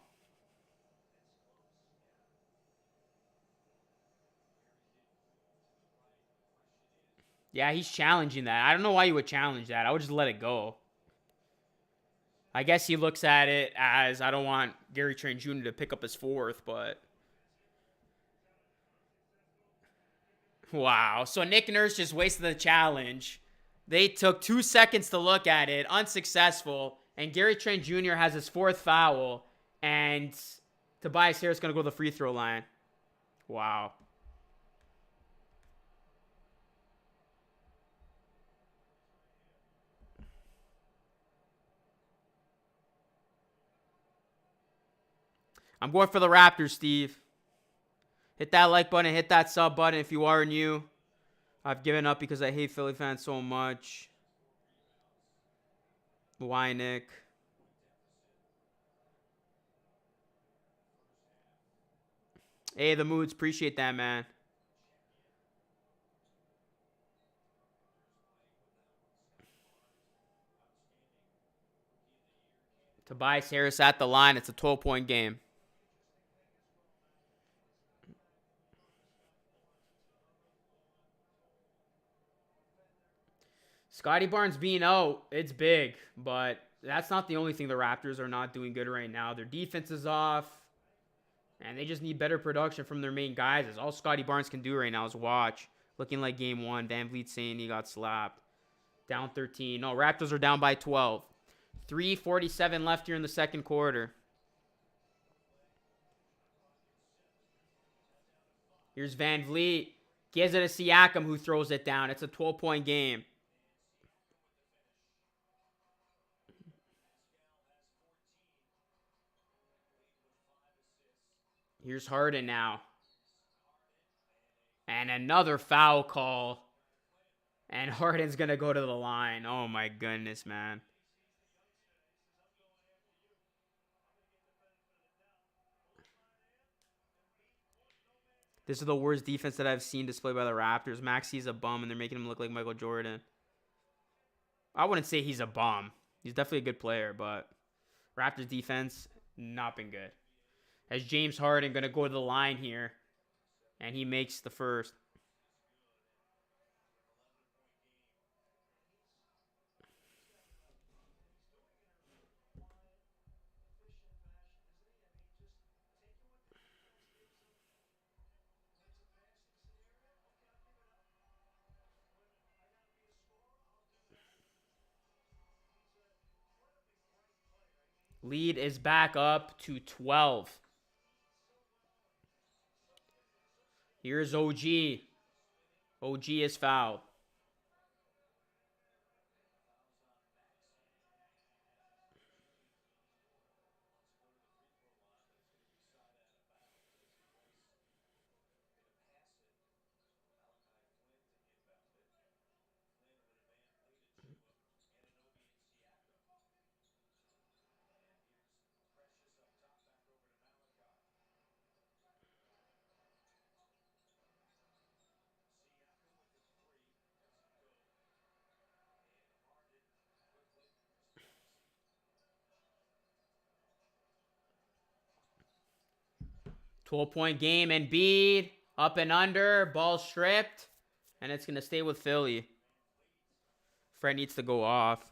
Yeah, he's challenging that. I don't know why you would challenge that. I would just let it go. I guess he looks at it as, I don't want Gary Trent Jr. to pick up his 4th, but... Wow. So Nick Nurse just wasted the challenge. They took 2 seconds to look at it. Unsuccessful. And Gary Trent Jr. has his 4th foul. And Tobias Harris going to go to the free throw line. Wow. I'm going for the Raptors, Steve. Hit that like button. Hit that sub button if you are new. I've given up because I hate Philly fans so much. Why, Nick? Hey, the moods. Appreciate that, man. Tobias Harris at the line. It's a 12-point game. Scotty Barnes being out, it's big, but that's not the only thing the Raptors are not doing good right now. Their defense is off, and they just need better production from their main guys. That's all Scotty Barnes can do right now is watch. Looking like game 1. Van Vliet saying he got slapped. Down 13. No, Raptors are down by 12. 3:47 left here in the second quarter. Here's Van Vliet. Gives it to Siakam, who throws it down. It's a 12-point game. Here's Harden now. And another foul call. And Harden's going to go to the line. Oh, my goodness, man. This is the worst defense that I've seen displayed by the Raptors. Maxi's a bum, and they're making him look like Michael Jordan. I wouldn't say he's a bum. He's definitely a good player, but Raptors defense, not been good. As James Harden going to go to the line here, and he makes the first. Lead is back up to 12. Here's OG. OG is fouled. .12-point game. Embiid up and under. Ball stripped. And it's going to stay with Philly. Fred needs to go off.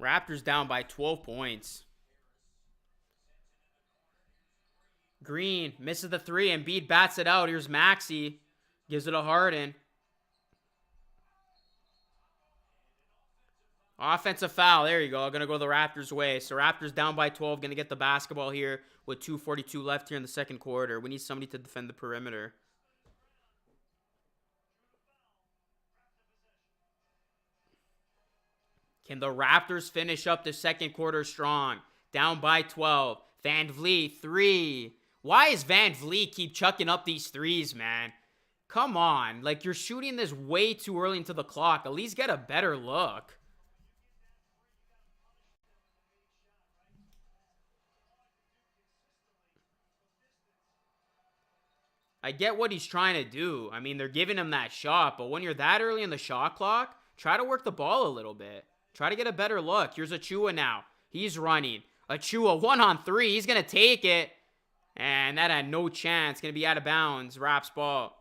Raptors down by 12 points. Green misses the three. Embiid bats it out. Here's Maxey. Gives it to Harden. Offensive foul. There you go. Going to go the Raptors' way. So Raptors down by 12. Going to get the basketball here with 2:42 left here in the second quarter. We need somebody to defend the perimeter. Can the Raptors finish up the second quarter strong? Down by 12. Van Vliet, three. Why is Van Vliet keep chucking up these threes, man? Come on. Like, you're shooting this way too early into the clock. At least get a better look. I get what he's trying to do. I mean, they're giving him that shot, but when you're that early in the shot clock, try to work the ball a little bit. Try to get a better look. Here's Achua now. He's running. Achua, 1-on-3. He's going to take it. And that had no chance. Going to be out of bounds. Raps ball.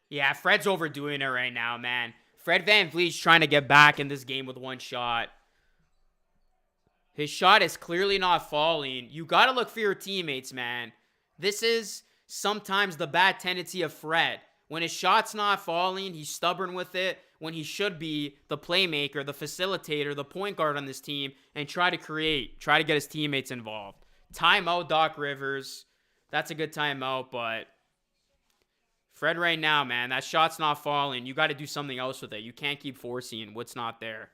Yeah, Fred's overdoing it right now, man. Fred VanVleet's trying to get back in this game with one shot. His shot is clearly not falling. You got to look for your teammates, man. This is sometimes the bad tendency of Fred. When his shot's not falling, he's stubborn with it. When he should be the playmaker, the facilitator, the point guard on this team, and try to create, try to get his teammates involved. Timeout, Doc Rivers. That's a good timeout, but Fred right now, man, that shot's not falling. You got to do something else with it. You can't keep forcing what's not there.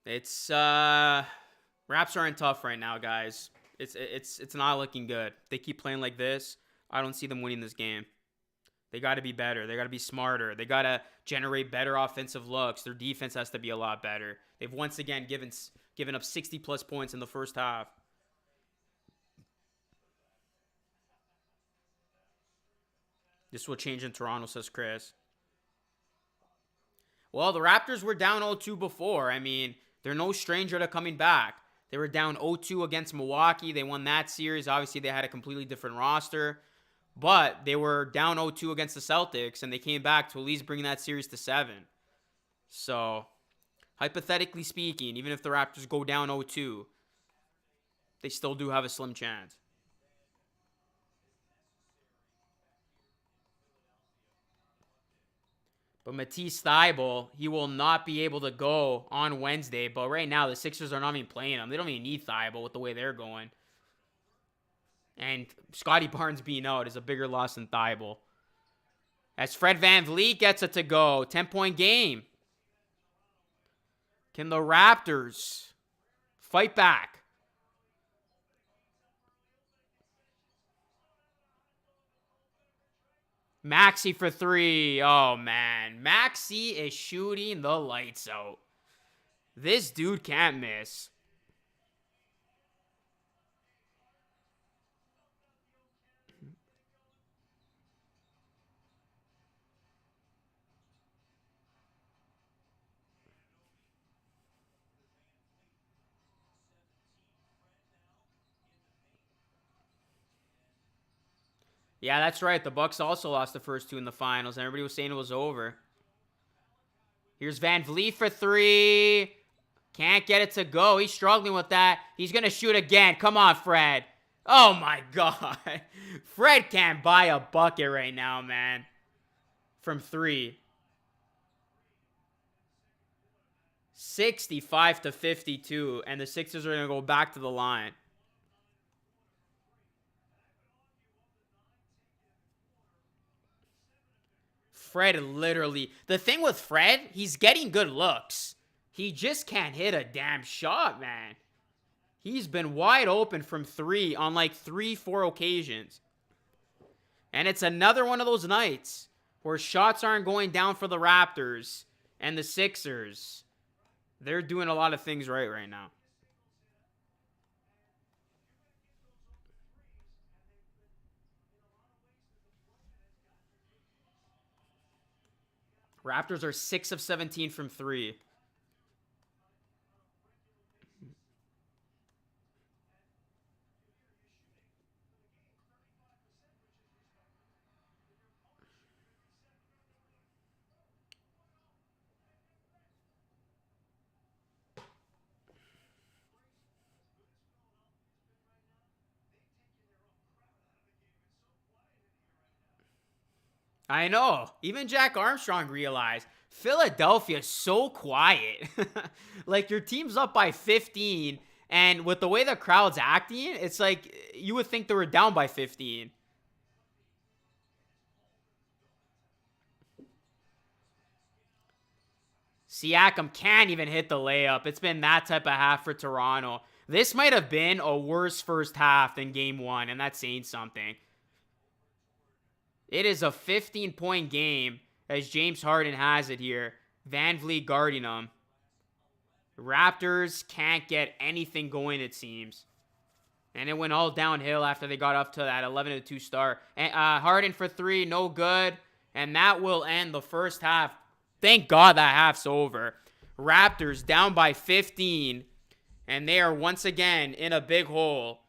It's Raps aren't tough right now, guys. It's not looking good. They keep playing like this. I don't see them winning this game. They got to be better. They got to be smarter. They got to generate better offensive looks. Their defense has to be a lot better. They've once again given up 60-plus points in the first half. This will change in Toronto, says Chris. Well, the Raptors were down 0-2 before. I mean, they're no stranger to coming back. They were down 0-2 against Milwaukee. They won that series. Obviously, they had a completely different roster. But they were down 0-2 against the Celtics, and they came back to at least bring that series to 7. So, hypothetically speaking, even if the Raptors go down 0-2, they still do have a slim chance. But Matisse Thybulle, he will not be able to go on Wednesday. But right now, the Sixers are not even playing him. They don't even need Thybulle with the way they're going. And Scotty Barnes being out is a bigger loss than Thybulle. As Fred VanVleet gets it to go. 10-point game. Can the Raptors fight back? Maxey for 3. Oh, man. Maxey is shooting the lights out. This dude can't miss. Yeah, that's right. The Bucks also lost the first 2 in the finals. Everybody was saying it was over. Here's VanVleet for 3. Can't get it to go. He's struggling with that. He's going to shoot again. Come on, Fred. Oh, my God. Fred can't buy a bucket right now, man. From 3. 65-52. And the Sixers are going to go back to the line. Fred literally... The thing with Fred, he's getting good looks. He just can't hit a damn shot, man. He's been wide open from 3 on like 3-4 occasions. And it's another one of those nights where shots aren't going down for the Raptors and the Sixers. They're doing a lot of things right now. Raptors are 6 of 17 from 3. I know. Even Jack Armstrong realized Philadelphia is so quiet. Like, your team's up by 15, and with the way the crowd's acting, it's like you would think they were down by 15. Siakam can't even hit the layup. It's been that type of half for Toronto. This might have been a worse first half than game 1, and that's saying something. It is a 15-point game as James Harden has it here. VanVleet guarding him. Raptors can't get anything going, it seems. And it went all downhill after they got up to that 11-2 start. And Harden for 3, no good. And that will end the first half. Thank God that half's over. Raptors down by 15. And they are once again in a big hole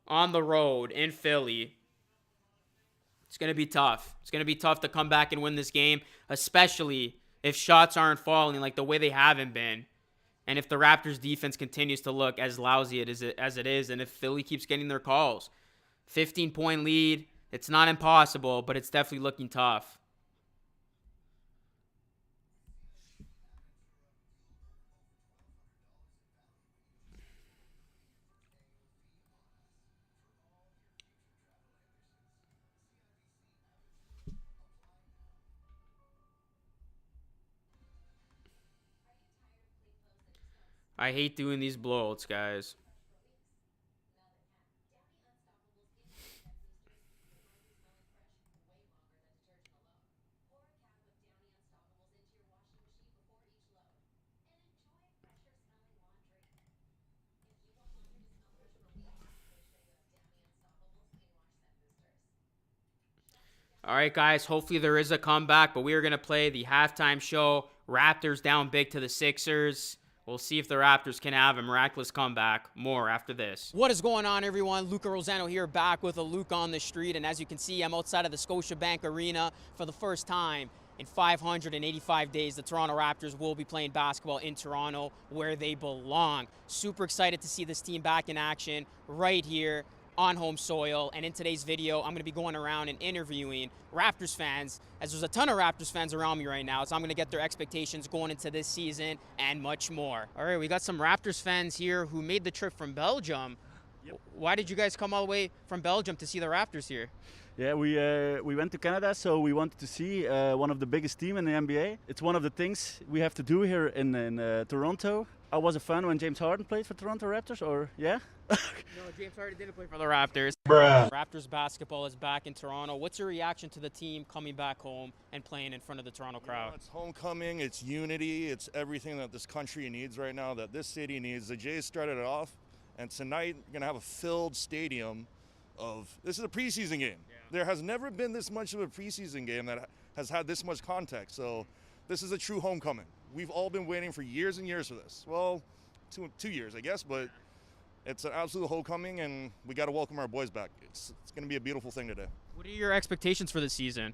on the road in Philly. It's going to be tough. It's going to be tough to come back and win this game, especially if shots aren't falling like the way they haven't been. And if the Raptors defense continues to look as lousy as it is, and if Philly keeps getting their calls. 15-point lead. It's not impossible, but it's definitely looking tough. I hate doing these blowouts, guys. All right, guys, hopefully there is a comeback, but we are going to play the halftime show. Raptors down big to the Sixers. We'll see if the Raptors can have a miraculous comeback. More after this. What is going on, everyone? Luca Rosano here, back with a Luke on the street. And as you can see, I'm outside of the Scotiabank Arena for the first time in 585 days. The Toronto Raptors will be playing basketball in Toronto, where they belong. Super excited to see this team back in action right here on home soil. And in today's video, I'm going to be going around and interviewing Raptors fans, as there's a ton of Raptors fans around me right now. So I'm going to get their expectations going into this season and much more. All right, we got some Raptors fans here who made the trip from Belgium. Yep. Why did you guys come all the way from Belgium to see the Raptors here? Yeah, we went to Canada, so we wanted to see one of the biggest teams in the NBA. It's one of the things we have to do here in Toronto. I was a fan when James Harden played for Toronto Raptors, or yeah? No, James Harden didn't play for the Raptors. Bruh. Raptors basketball is back in Toronto. What's your reaction to the team coming back home and playing in front of the Toronto crowd? It's homecoming, it's unity, it's everything that this country needs right now, that this city needs. The Jays started it off, and tonight you're going to have a filled stadium of, this is a preseason game. Yeah. There has never been this much of a preseason game that has had this much context. So this is a true homecoming. We've all been waiting for years and years for this. Well, two years, I guess, but it's an absolute homecoming, and we got to welcome our boys back. It's going to be a beautiful thing today. What are your expectations for the season?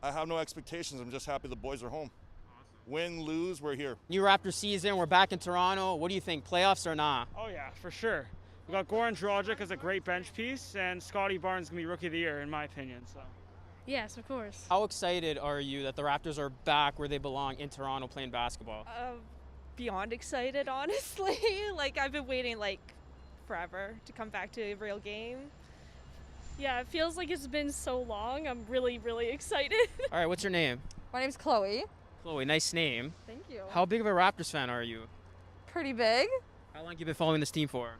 I have no expectations. I'm just happy the boys are home. Awesome. Win, lose, we're here. New Raptors season, we're back in Toronto. What do you think, playoffs or not? Oh yeah, for sure. We got Goran Dragic as a great bench piece, and Scotty Barnes going to be Rookie of the Year, in my opinion. So. Yes, of course. How excited are you that the Raptors are back where they belong in Toronto playing basketball? Beyond excited, honestly. Like, I've been waiting, forever to come back to a real game. Yeah, it feels like it's been so long. I'm really, really excited. All right, what's your name? My name's Chloe. Chloe, nice name. Thank you. How big of a Raptors fan are you? Pretty big. How long have you been following this team for?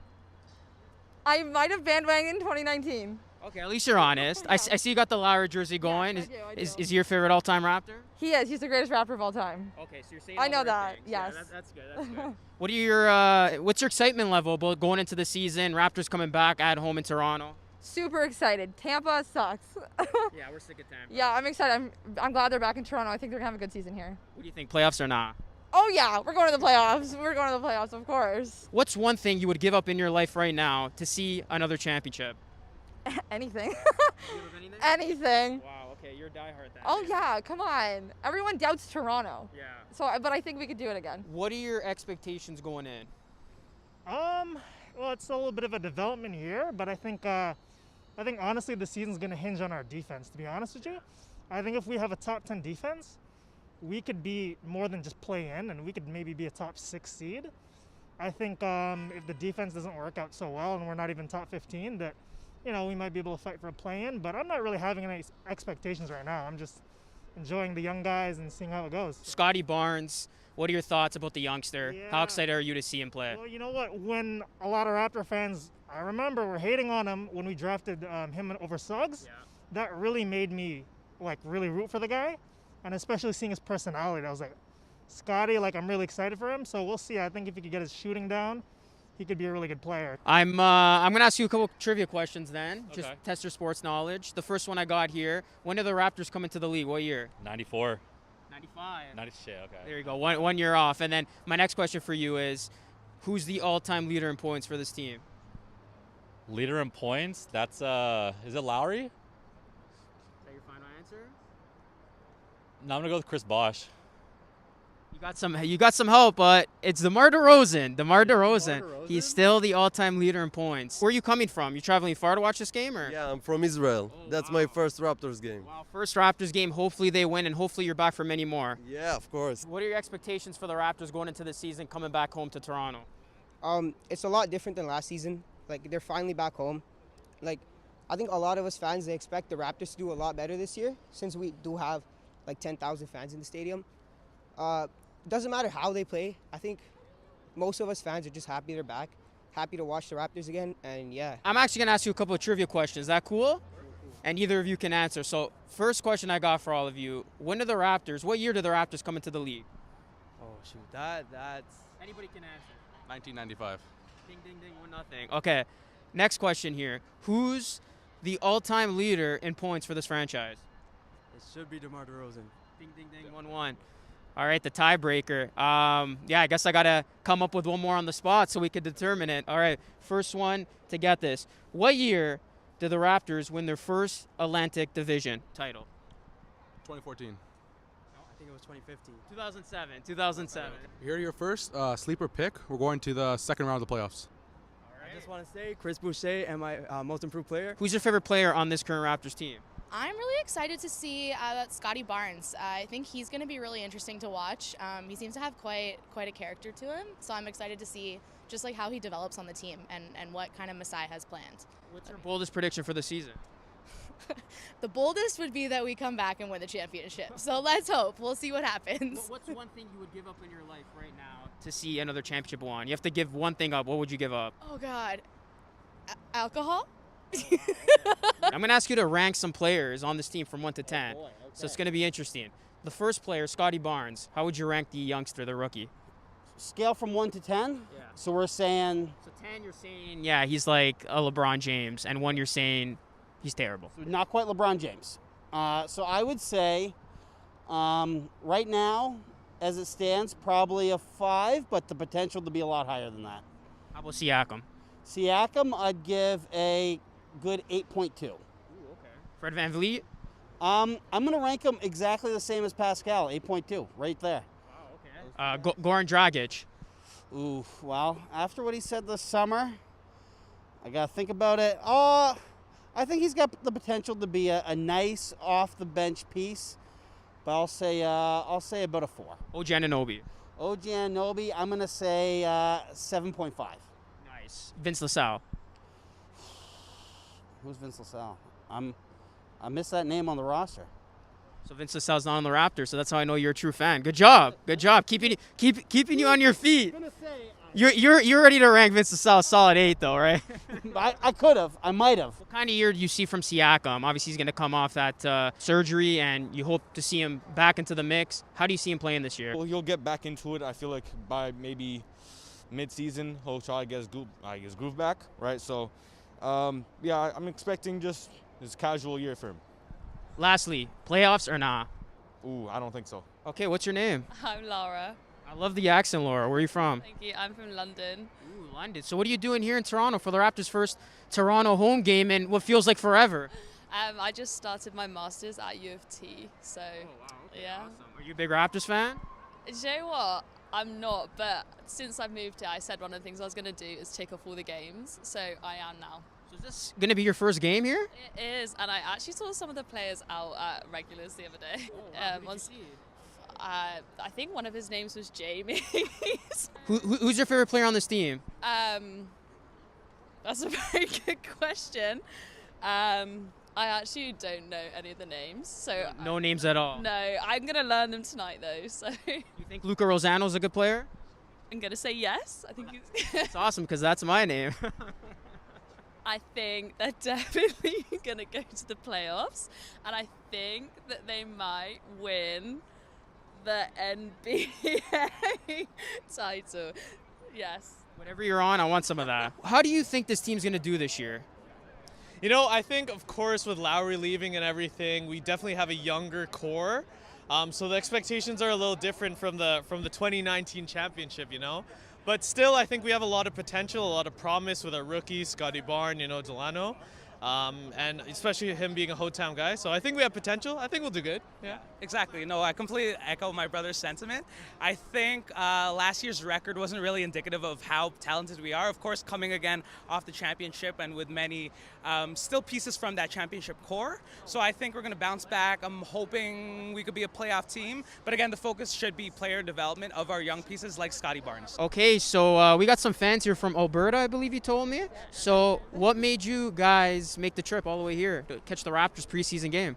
I might have bandwagoned in 2019. Okay, at least you're honest. I see you got the Lowry jersey going. Yes, is he your favorite all-time Raptor? He is. He's the greatest Raptor of all time. Okay, so you're saying I all know the right that. things. Yes. Yeah, that's good. That's good. What are your what's your excitement level about going into the season? Raptors coming back at home in Toronto. Super excited. Tampa sucks. Yeah, we're sick of Tampa. Yeah, I'm excited. I'm glad they're back in Toronto. I think they're gonna have a good season here. What do you think, playoffs or not? Oh yeah, we're going to the playoffs. We're going to the playoffs, of course. What's one thing you would give up in your life right now to see another championship? Anything. Anything? Anything. Wow. Okay, you're a diehard then. Oh yeah, come on. Everyone doubts Toronto. Yeah. So, but I think we could do it again. What are your expectations going in? Well, it's a little bit of a development year, but I think honestly the season's going to hinge on our defense, to be honest with you. I think if we have a top 10 defense, we could be more than just play in, and we could maybe be a top 6 seed. I think if the defense doesn't work out so well and we're not even top 15, that, we might be able to fight for a play-in, but I'm not really having any expectations right now. I'm just enjoying the young guys and seeing how it goes. Scotty Barnes, what are your thoughts about the youngster? Yeah. How excited are you to see him play? Well, you know what? When a lot of Raptor fans, I remember, were hating on him when we drafted him over Suggs, that really made me, really root for the guy. And especially seeing his personality, I was like, Scotty, I'm really excited for him. So we'll see. I think if he could get his shooting down, he could be a really good player. I'm gonna ask you a couple trivia questions then, just Okay. test your sports knowledge. The first one I got here: when did the Raptors come into the league? What year? 94. 95. 90 shit, okay. There you go. One year off. And then my next question for you is, who's the all-time leader in points for this team? Leader in points, that's, is it Lowry? Is that your final answer? No, I'm going to go with Chris Bosh. You got some help, but it's DeMar DeRozan. DeMar DeRozan. He's still the all-time leader in points. Where are you coming from? You traveling far to watch this game, or? Yeah, I'm from Israel. Oh, That's wow. my first Raptors game. Wow, first Raptors game. Hopefully they win, and hopefully you're back for many more. Yeah, of course. What are your expectations for the Raptors going into the season, coming back home to Toronto? It's a lot different than last season. They're finally back home. I think a lot of us fans, they expect the Raptors to do a lot better this year, since we do have 10,000 fans in the stadium. Doesn't matter how they play. I think most of us fans are just happy they're back, happy to watch the Raptors again, and yeah. I'm actually going to ask you a couple of trivia questions. Is that cool? And either of you can answer. So first question I got for all of you, what year did the Raptors come into the league? Oh, shoot. That's... Anybody can answer. 1995. Ding, ding, ding, 1-0. Okay, next question here. Who's the all-time leader in points for this franchise? It should be DeMar DeRozan. Ding, ding, ding, 1-1. All right, the tiebreaker. Yeah, I guess I got to come up with one more on the spot so we could determine it. All right, first one to get this. What year did the Raptors win their first Atlantic Division title? 2014. No, I think it was 2015. 2007. Here your first sleeper pick. We're going to the second round of the playoffs. I just want to say Chris Boucher and my most improved player. Who's your favorite player on this current Raptors team? I'm really excited to see Scotty Barnes. I think he's going to be really interesting to watch. He seems to have quite a character to him, so I'm excited to see just like how he develops on the team and what kind of Masai has planned. What's your boldest prediction for the season? The boldest would be that we come back and win the championship. So let's hope. We'll see what happens. What's one thing you would give up in your life right now to see another championship won? You have to give one thing up. What would you give up? Oh God, alcohol. I'm going to ask you to rank some players on this team from 1 to 10. boy, okay. So it's going to be interesting. The first player, Scotty Barnes. How would you rank the youngster, the rookie? Scale from 1 to 10. Yeah. So we're saying So 10, you're saying, yeah, he's like a LeBron James. And 1, you're saying he's terrible. not quite LeBron James. So I would say right now, as it stands, probably a 5, but the potential to be a lot higher than that. How about Siakam? Siakam, I'd give a good 8.2. Fred VanVleet? I'm going to rank him exactly the same as Pascal, 8.2, right there. Goran Dragic. Ooh, well, after what he said this summer, I got to think about it. I think he's got the potential to be a nice off-the-bench piece, but I'll say about a 4. OG Anunoby. OG Anunoby, I'm going to say 7.5. Nice. Vince LaSalle. Who's Vince LaSalle? I missed that name on the roster. So Vince LaSalle's not on the Raptors, so that's how I know you're a true fan. Good job. Keeping you on your feet. You're ready to rank Vince LaSalle a solid 8 though, right? I could have. I might have. What kind of year do you see from Siakam? Obviously he's going to come off that surgery, and you hope to see him back into the mix. How do you see him playing this year? Well, he'll get back into it. I feel like by maybe mid-season he'll try to get his groove back, right? So, yeah, I'm expecting just this casual year for him. Lastly, playoffs or nah? Ooh, I don't think so. Okay, what's your name? I'm Laura. I love the accent, Laura. Where are you from? Thank you. I'm from London. Ooh, London. So what are you doing here in Toronto for the Raptors' first Toronto home game in what feels like forever? I just started my master's at U of T, so yeah. Awesome. Are you a big Raptors fan? Do you know what? I'm not, but since I've moved here, I said one of the things I was going to do is take off all the games, so I am now. So is this going to be your first game here? It is, and I actually saw some of the players out at regulars the other day. I think one of his names was Jamie. Who's your favorite player on this team? That's a very good question. I actually don't know any of the names, so No names at all. no, I'm gonna learn them tonight though. So You think Luca Rosano's a good player? I'm gonna say yes. I think he's. That's awesome because that's my name. I think they're definitely gonna go to the playoffs, and I think that they might win the NBA title. Yes. Whatever you're on, I want some of that. How do you think this team's going to do this year? You know, I think, of course, with Lowry leaving and everything, we definitely have a younger core. So the expectations are a little different from the 2019 championship, you know. But still, I think we have a lot of potential, a lot of promise with our rookies, Scotty Barnes, Delano. And especially him being a Hotown guy. So I think we have potential. I think we'll do good. Yeah. Exactly. No, I completely echo my brother's sentiment. I think last year's record wasn't really indicative of how talented we are. Of course, coming again off the championship and with many still pieces from that championship core. So I think we're going to bounce back. I'm hoping we could be a playoff team. But again, the focus should be player development of our young pieces like Scotty Barnes. Okay, so we got some fans here from Alberta, I believe you told me. So what made you guys make the trip all the way here to catch the Raptors preseason game?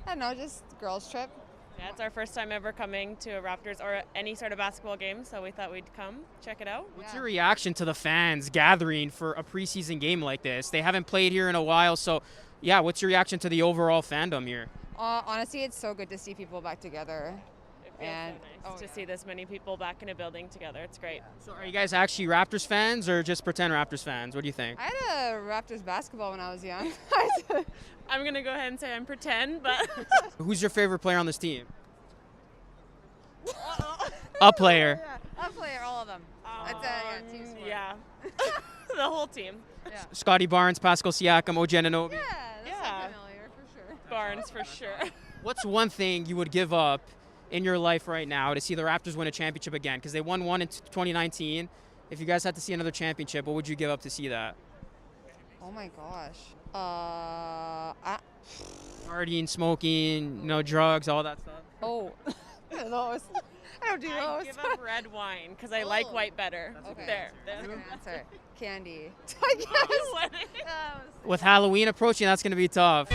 I don't know, just girls trip. Yeah, it's our first time ever coming to a Raptors or any sort of basketball game, so we thought we'd come check it out. What's your reaction to the fans gathering for a preseason game like this? They haven't played here in a while, so yeah, what's your reaction to the overall fandom here? Honestly, it's so good to see people back together. It And nice to see this many people back in a building together. It's great. So are you guys actually Raptors fans or just pretend Raptors fans? What do you think? I had a Raptors basketball when I was young. I'm going to go ahead and say I'm pretend, but Who's your favorite player on this team? A player. A player, all of them. Team sport. yeah. The whole team. Yeah. Scotty Barnes, Pascal Siakam, OG Anunoby. Yeah, familiar for sure. Barnes for sure. What's one thing you would give up in your life right now to see the Raptors win a championship again? Because they won one in 2019. If you guys had to see another championship, what would you give up to see that? Oh my gosh. Partying, smoking, drugs, all that stuff. Oh. Those. I don't do I those. give up red wine because I like white better. Okay. There. That's a good answer. Candy. With Halloween approaching, that's going to be tough.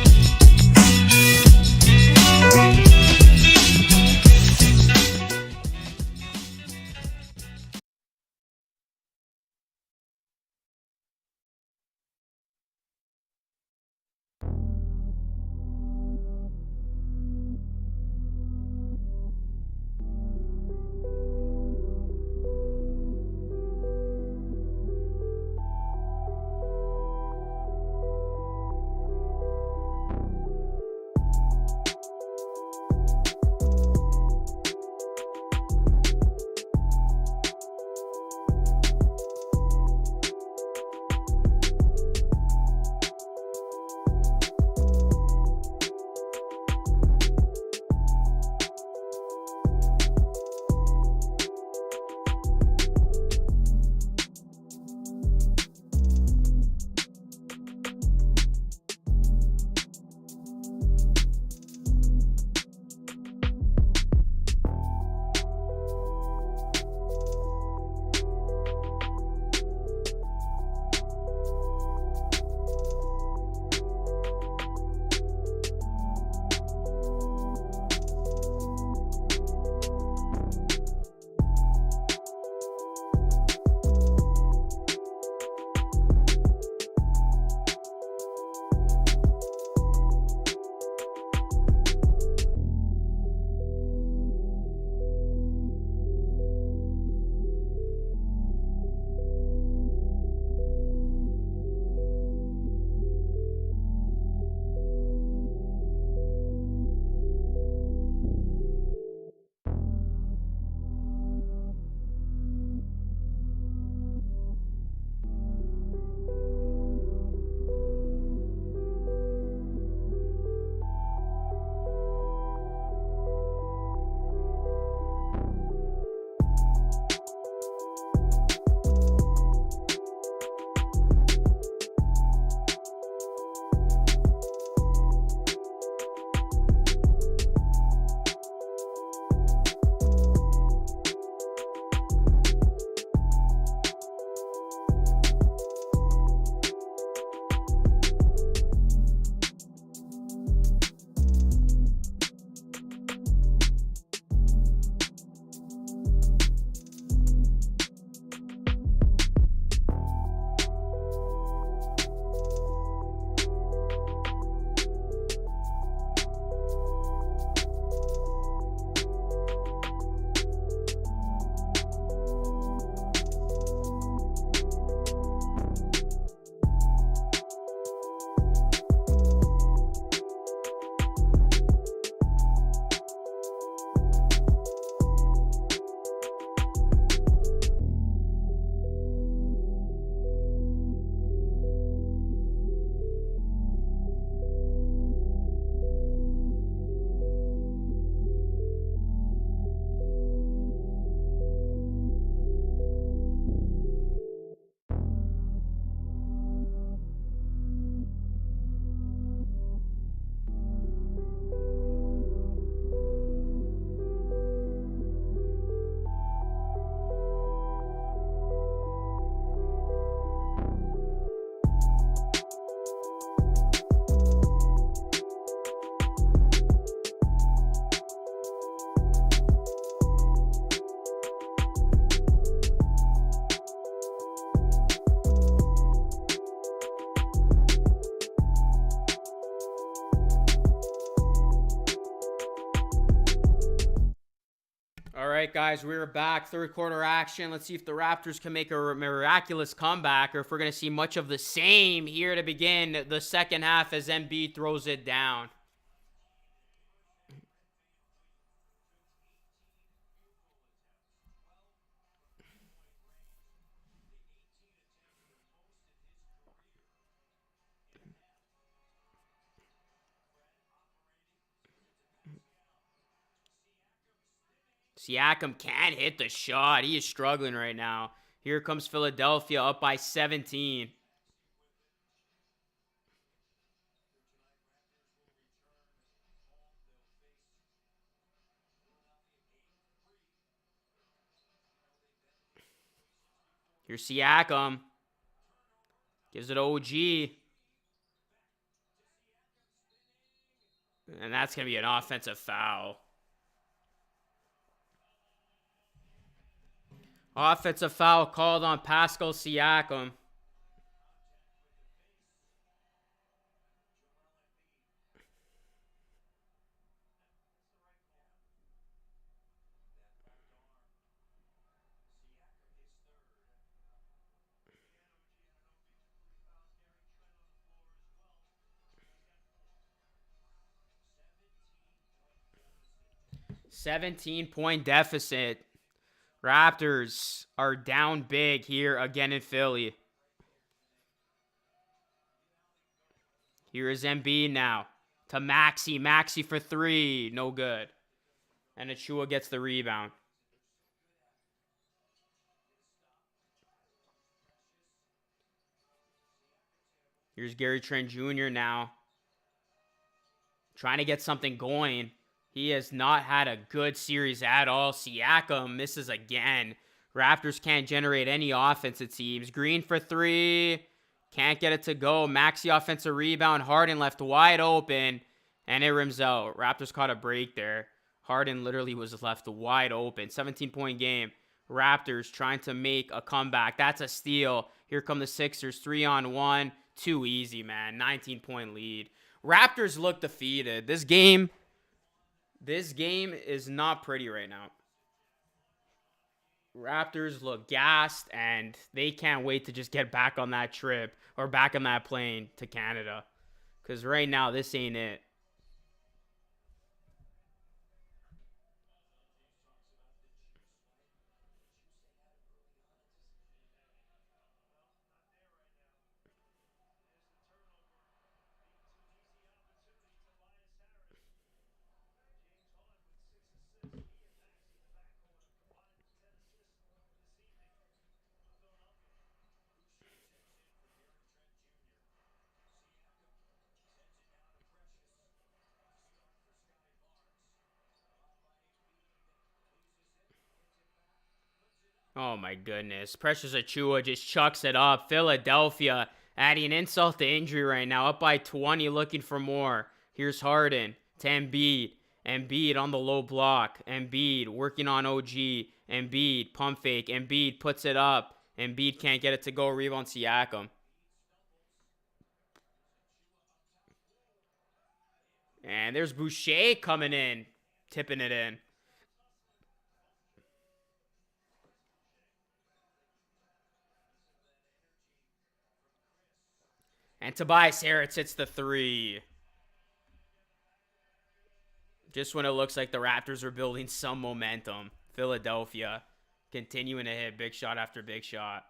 right, guys, we're back. Third quarter action. Let's see if the Raptors can make a miraculous comeback or if we're going to see much of the same here to begin the second half as Embiid throws it down. Siakam can't hit the shot. He is struggling right now. Here comes Philadelphia up by 17. Here's Siakam. Gives it OG. And that's going to be an offensive foul. Offensive foul called on Pascal Siakam. $17-point deficit. Raptors are down big here again in Philly. Here is Embiid now to Maxey. Maxey for three. No good. And Achua gets the rebound. Here's Gary Trent Jr. now. Trying to get something going. He has not had a good series at all. Siakam misses again. Raptors can't generate any offense, it seems. Green for three. Can't get it to go. Maxey offensive rebound. Harden left wide open. And it rims out. Raptors caught a break there. Harden literally was left wide open. 17-point game. Raptors trying to make a comeback. That's a steal. Here come the Sixers. 3-on-1. Too easy, man. 19-point lead. Raptors look defeated. This game is not pretty right now. Raptors look gassed, and they can't wait to just get back on that trip or back on that plane to Canada. Because right now, this ain't it. Oh my goodness. Precious Achua just chucks it up. Philadelphia adding insult to injury right now. Up by 20, looking for more. Here's Harden to Embiid. Embiid on the low block. Embiid working on OG. Embiid pump fake. Embiid puts it up. Embiid can't get it to go. Rebound Siakam. And there's Boucher coming in. Tipping it in. And Tobias Harris hits the three. Just when it looks like the Raptors are building some momentum. Philadelphia continuing to hit big shot after big shot.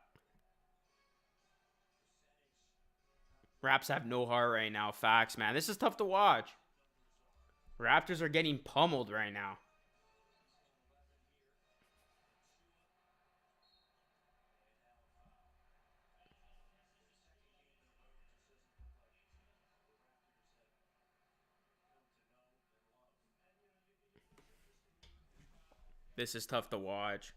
Raps have no heart right now. Facts, man. This is tough to watch. Raptors are getting pummeled right now. This is tough to watch.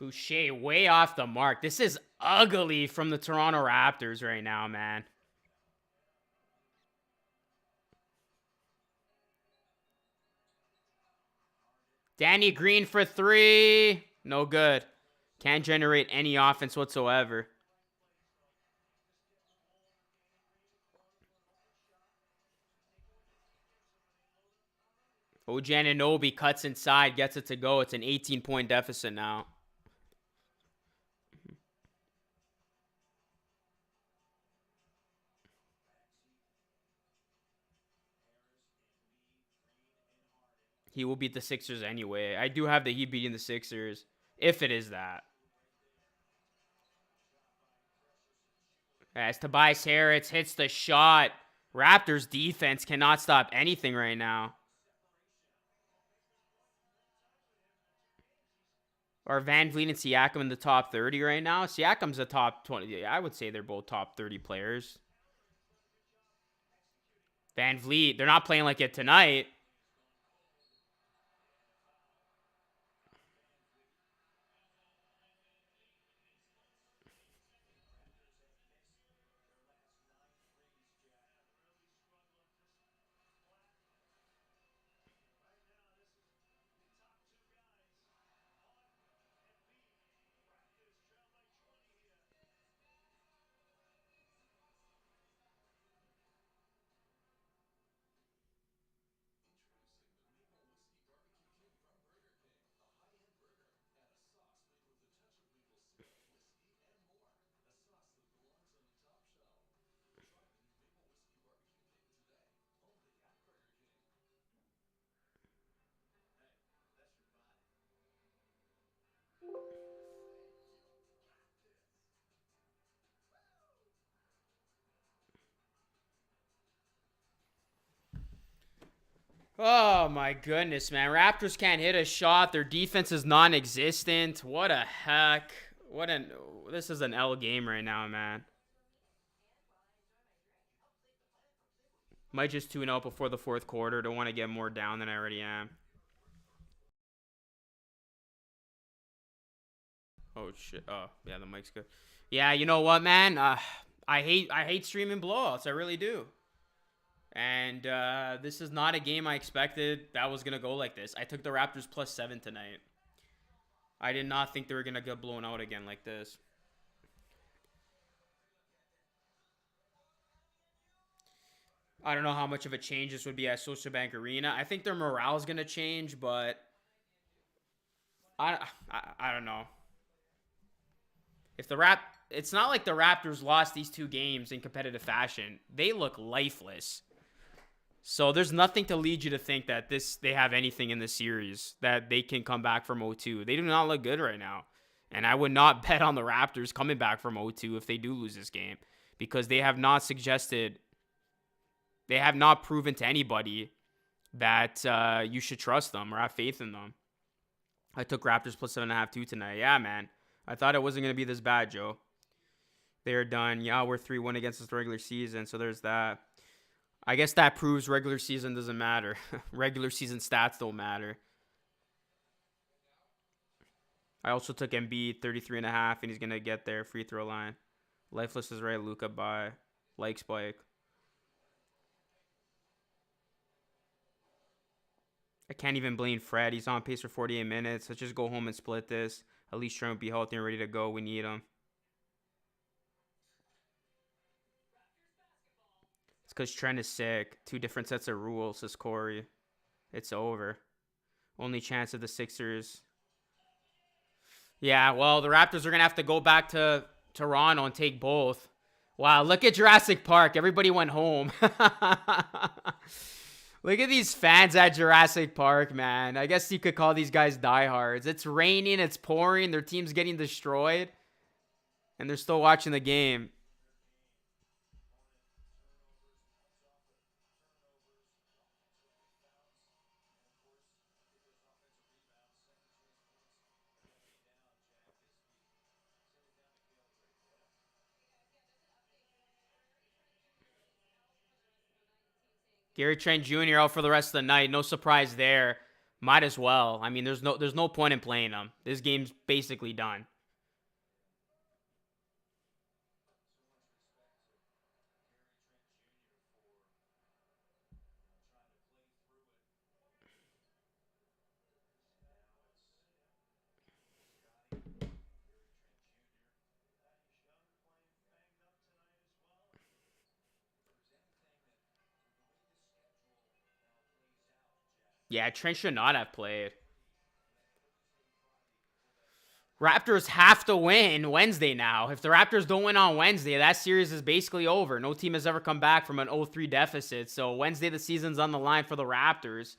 Boucher way off the mark. This is ugly from the Toronto Raptors right now, man. Danny Green for 3. No good. Can't generate any offense whatsoever. OG Anunoby cuts inside, gets it to go. It's an 18-point deficit now. He will beat the Sixers anyway. I do have the Heat beating the Sixers, if it is that. As Tobias Harris hits the shot. Raptors defense cannot stop anything right now. Are Van Vliet and Siakam in the top 30 right now? Siakam's a top 20. I would say they're both top 30 players. Van Vliet, they're not playing like it tonight. Oh my goodness, man. Raptors can't hit a shot. Their defense is non-existent. What a heck. This is an L game right now, man. Might just tune out before the fourth quarter. Don't want to get more down than I already am. Oh shit. Oh, yeah, the mic's good. Yeah, you know what, man? I hate streaming blowouts. I really do. And this is not a game I expected that was going to go like this. I took the Raptors +7 tonight. I did not think they were going to get blown out again like this. I don't know how much of a change this would be at Scotiabank Arena. I think their morale is going to change, but I don't know. If it's not like the Raptors lost these 2 games in competitive fashion. They look lifeless. So there's nothing to lead you to think that they have anything in this series that they can come back from 0-2. They do not look good right now. And I would not bet on the Raptors coming back from 0-2 if they do lose this game, because they have not proven to anybody that you should trust them or have faith in them. I took Raptors +7.5 too tonight. Yeah, man. I thought it wasn't going to be this bad, Joe. They're done. Yeah, we're 3-1 against this regular season, so there's that. I guess that proves regular season doesn't matter. Regular season stats don't matter. I also took Embiid 33.5, and he's going to get there. Free throw line. Lifeless is right. Luka by. Like Spike. I can't even blame Fred. He's on pace for 48 minutes. Let's just go home and split this. At least Trent will be healthy and ready to go. We need him. It's because Trent is sick. 2 different sets of rules, says Corey. It's over. Only chance of the Sixers. Yeah, well, the Raptors are going to have to go back to Toronto and take both. Wow, look at Jurassic Park. Everybody went home. Look at these fans at Jurassic Park, man. I guess you could call these guys diehards. It's raining, it's pouring, their team's getting destroyed, and they're still watching the game. Gary Trent Jr. out for the rest of the night. No surprise there. Might as well. I mean, there's no point in playing them. This game's basically done. Yeah, Trent should not have played. Raptors have to win Wednesday now. If the Raptors don't win on Wednesday, that series is basically over. No team has ever come back from an 0-3 deficit. So Wednesday, the season's on the line for the Raptors.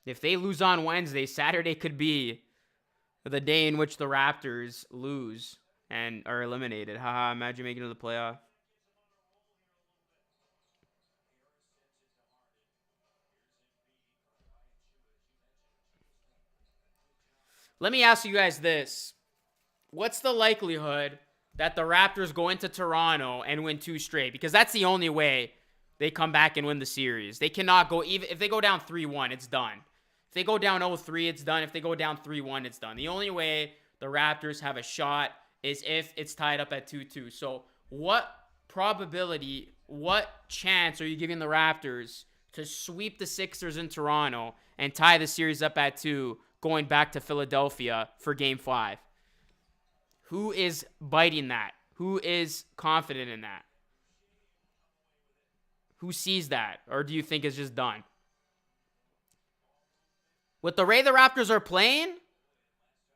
If they lose on Wednesday, Saturday could be the day in which the Raptors lose and are eliminated. Haha, imagine making it to the playoff. Let me ask you guys this. What's the likelihood that the Raptors go into Toronto and win 2 straight? Because that's the only way they come back and win the series. They cannot go, even if they go down 3-1, it's done. If they go down 0-3, it's done. If they go down 3-1, it's done. The only way the Raptors have a shot is if it's tied up at 2-2. So what probability, what chance are you giving the Raptors to sweep the Sixers in Toronto and tie the series up at 2 going back to Philadelphia for Game 5? Who is biting that? Who is confident in that? Who sees that? Or do you think it's just done? With the way the Raptors are playing,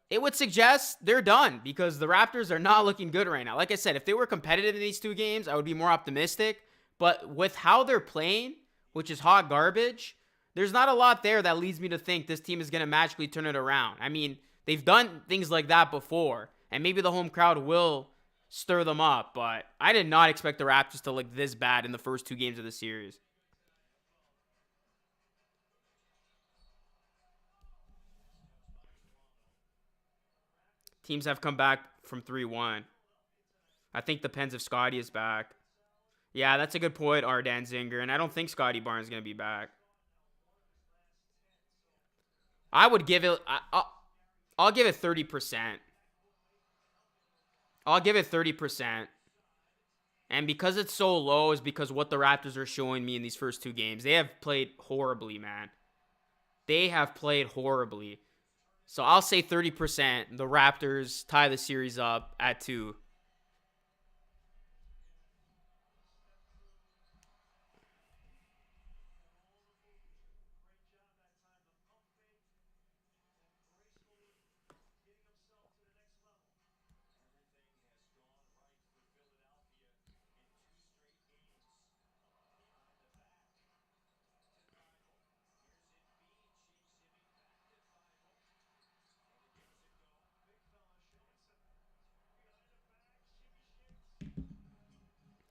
it would suggest they're done because the Raptors are not looking good right now. Like I said, if they were competitive in these 2 games, I would be more optimistic. But with how they're playing, which is hot garbage, there's not a lot there that leads me to think this team is going to magically turn it around. I mean, they've done things like that before. And maybe the home crowd will stir them up. But I did not expect the Raptors to look this bad in the first 2 games of the series. Teams have come back from 3-1. I think depends if Scotty is back. Yeah, that's a good point, Ardan Zinger. And I don't think Scotty Barnes is going to be back. I would give it... I'll give it 30%. I'll give it 30%. And because it's so low is because what the Raptors are showing me in these first 2 games. They have played horribly, man. They have played horribly. So I'll say 30%. The Raptors tie the series up at 2.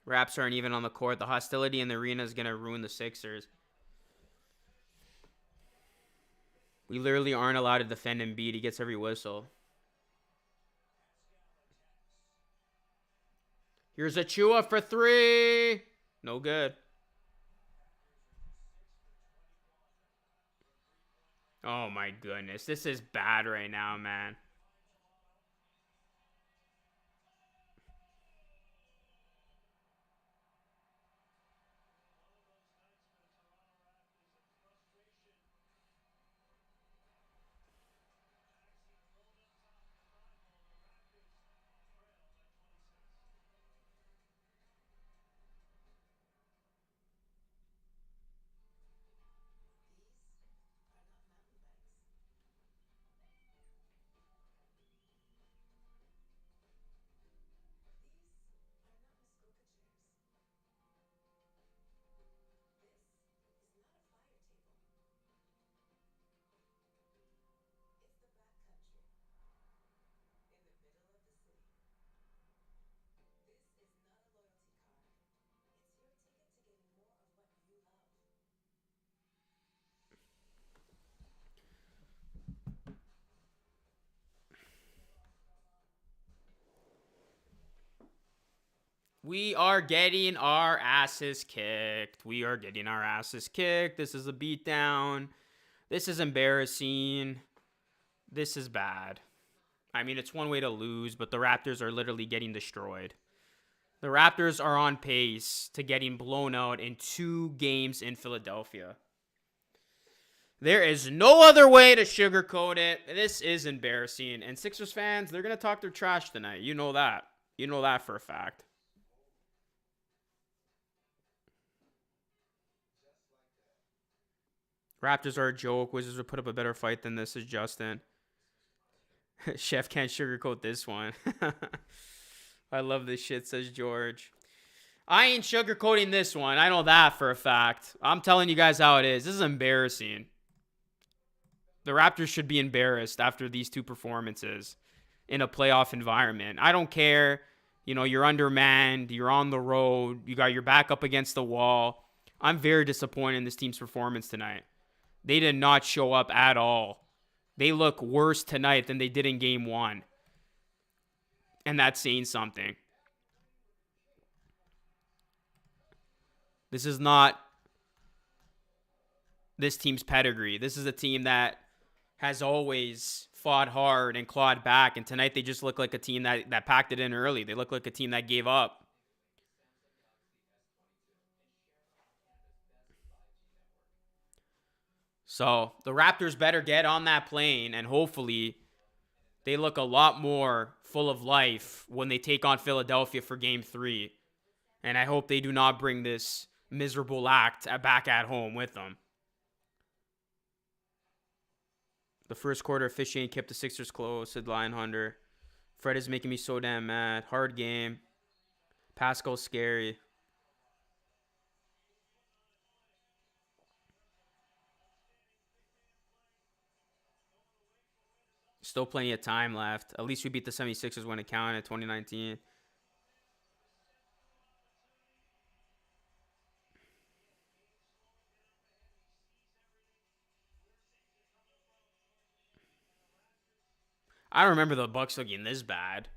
Raps aren't even on the court. The hostility in the arena is going to ruin the Sixers. We literally aren't allowed to defend Embiid. He gets every whistle. Here's Achua for 3. No good. Oh my goodness. This is bad right now, man. We are getting our asses kicked. We are getting our asses kicked. This is a beatdown. This is embarrassing. This is bad. I mean, it's one way to lose, but the Raptors are literally getting destroyed. The Raptors are on pace to getting blown out in 2 games in Philadelphia. There is no other way to sugarcoat it. This is embarrassing. And Sixers fans, they're going to talk their trash tonight. You know that. You know that for a fact. Raptors are a joke. Wizards would put up a better fight than this, is Justin. Chef can't sugarcoat this one. I love this shit, says George. I ain't sugarcoating this one. I know that for a fact. I'm telling you guys how it is. This is embarrassing. The Raptors should be embarrassed after these 2 performances in a playoff environment. I don't care. You know, you're undermanned. You're on the road. You got your back up against the wall. I'm very disappointed in this team's performance tonight. They did not show up at all. They look worse tonight than they did in game 1. And that's saying something. This is not this team's pedigree. This is a team that has always fought hard and clawed back. And tonight they just look like a team that packed it in early. They look like a team that gave up. So the Raptors better get on that plane, and hopefully they look a lot more full of life when they take on Philadelphia for game 3. And I hope they do not bring this miserable act back at home with them. The first quarter officiating kept the Sixers close, said Lion Hunter. Fred is making me so damn mad. Hard game. Pascal's scary. Still plenty of time left. At least we beat the 76ers when it counted, 2019. I don't remember the Bucks looking this bad.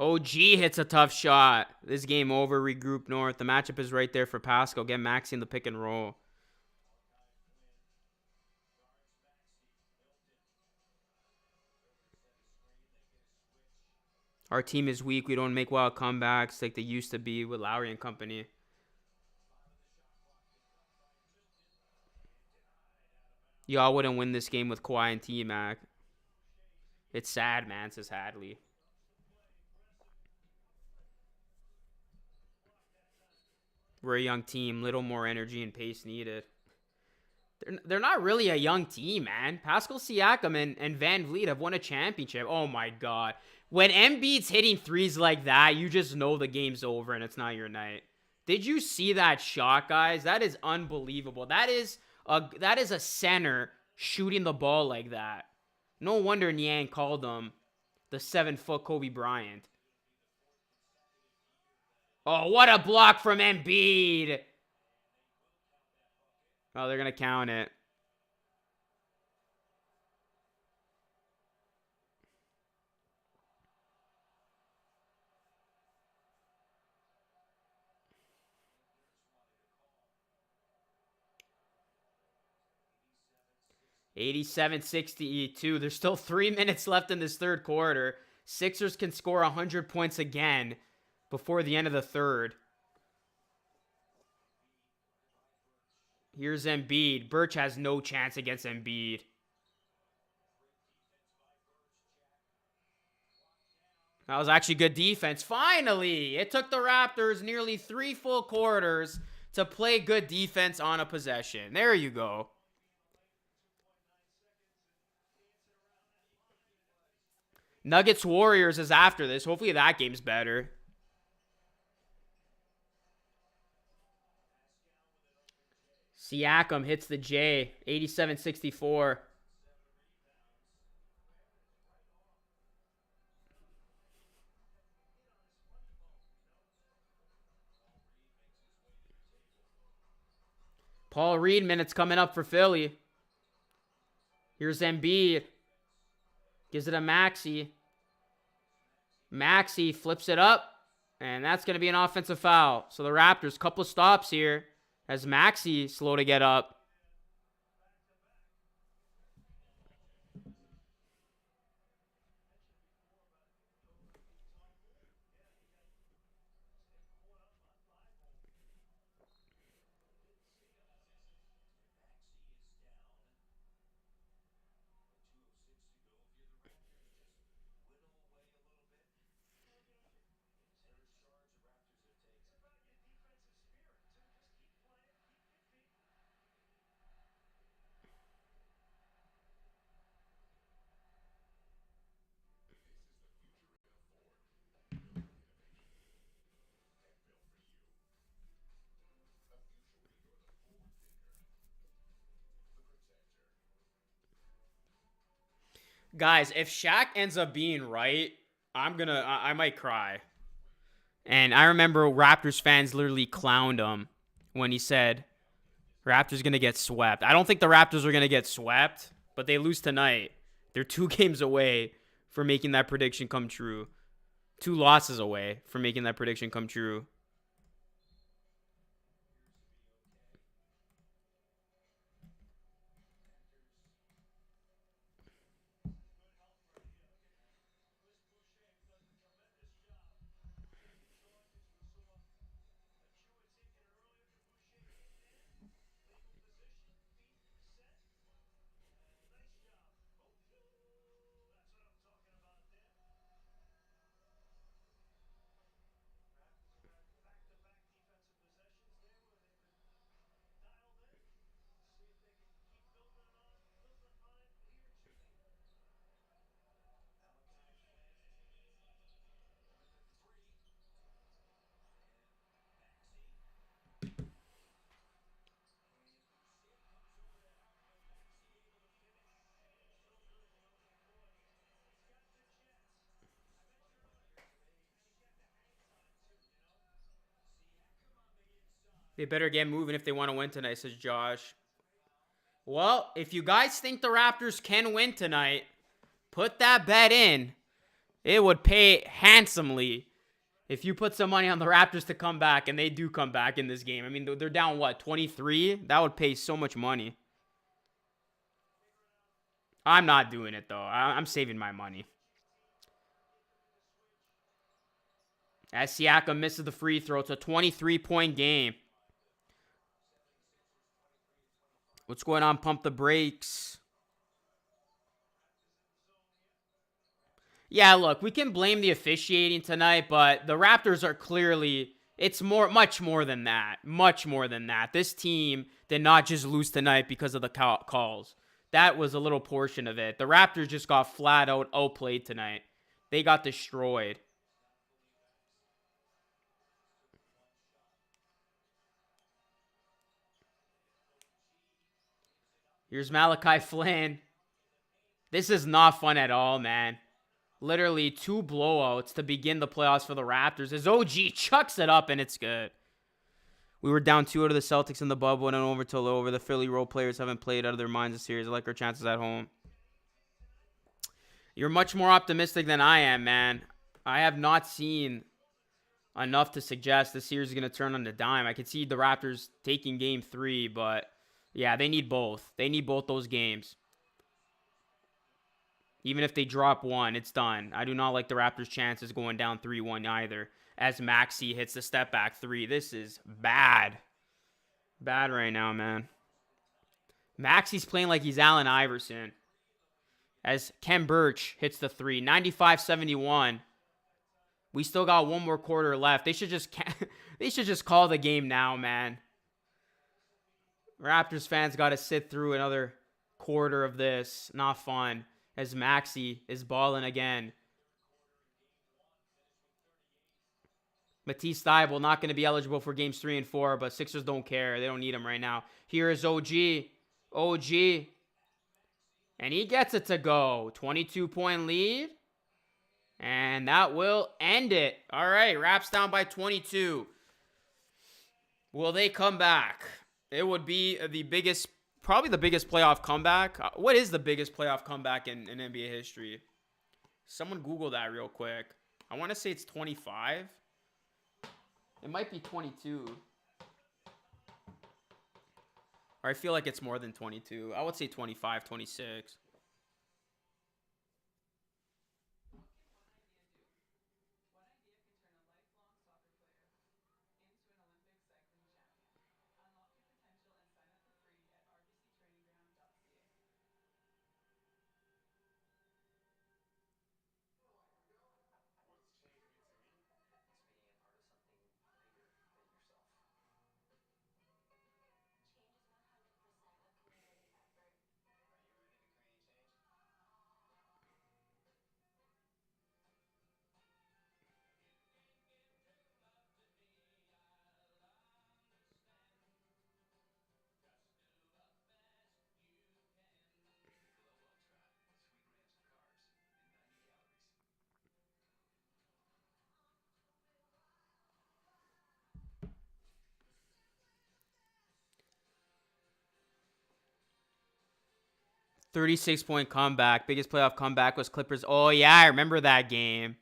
OG hits a tough shot. This game over. Regroup north. The matchup is right there for Pascal. Get Maxi in the pick and roll. Our team is weak. We don't make wild comebacks like they used to be with Lowry and company. Y'all wouldn't win this game with Kawhi and T-Mac. It's sad, man, says Hadley. We're a young team. Little more energy and pace needed. They're not really a young team, man. Pascal Siakam and Van Vliet have won a championship. Oh, my God. When Embiid's hitting threes like that, you just know the game's over and it's not your night. Did you see that shot, guys? That is unbelievable. That is a center shooting the ball like that. No wonder Niang called him the 7-foot Kobe Bryant. Oh, what a block from Embiid. Oh, they're going to count it. $87-62. There's still 3 minutes left in this third quarter. Sixers can score 100 points again before the end of the third. Here's Embiid. Birch has no chance against Embiid. That was actually good defense. Finally! It took the Raptors nearly 3 full quarters to play good defense on a possession. There you go. Nuggets Warriors is after this. Hopefully that game's better. Siakam hits the J. 87-64. Paul Reed minutes coming up for Philly. Here's Embiid. Gives it to Maxey. Maxey flips it up. And that's going to be an offensive foul. So the Raptors, couple of stops here as Maxey slow to get up. Guys, if Shaq ends up being right, I might cry. And I remember Raptors fans literally clowned him when he said Raptors going to get swept. I don't think the Raptors are going to get swept, but they lose tonight. They're 2 games away from making that prediction come true. 2 losses away from making that prediction come true. They better get moving if they want to win tonight, says Josh. Well, if you guys think the Raptors can win tonight, put that bet in. It would pay handsomely if you put some money on the Raptors to come back, and they do come back in this game. I mean, they're down, what, 23? That would pay so much money. I'm not doing it, though. I'm saving my money. As Siakam misses the free throw, it's a 23-point game. What's going on? Pump the brakes. Yeah, look, we can blame the officiating tonight, but the Raptors are clearly, it's much more than that. Much more than that. This team did not just lose tonight because of the calls. That was a little portion of it. The Raptors just got flat out outplayed tonight. They got destroyed. Here's Malachi Flynn. This is not fun at all, man. Literally 2 blowouts to begin the playoffs for the Raptors. As OG chucks it up, and it's good. We were down 2 out of the Celtics in the bubble and an over till over. The Philly role players haven't played out of their minds this series. I like our chances at home. You're much more optimistic than I am, man. I have not seen enough to suggest the series is going to turn on a dime. I could see the Raptors taking game 3, but yeah, they need both. They need both those games. Even if they drop 1, it's done. I do not like the Raptors' chances going down 3-1 either. As Maxey hits the step back 3. This is bad. Bad right now, man. Maxey's playing like he's Allen Iverson. As Ken Birch hits the 3. 95-71. We still got 1 more quarter left. They should just call the game now, man. Raptors fans got to sit through another quarter of this. Not fun. As Maxey is balling again. Matisse Thybulle not going to be eligible for games 3 and 4, but Sixers don't care. They don't need him right now. Here is OG. OG. And he gets it to go. 22-point lead. And that will end it. All right, Raps down by 22. Will they come back? It would be the biggest, probably the biggest playoff comeback. What is the biggest playoff comeback in NBA history? Someone Google that real quick. I want to say it's 25. It might be 22. Or I feel like it's more than 22. I would say 25, 26. $36-point comeback. Biggest playoff comeback was Clippers. Oh, yeah, I remember that game.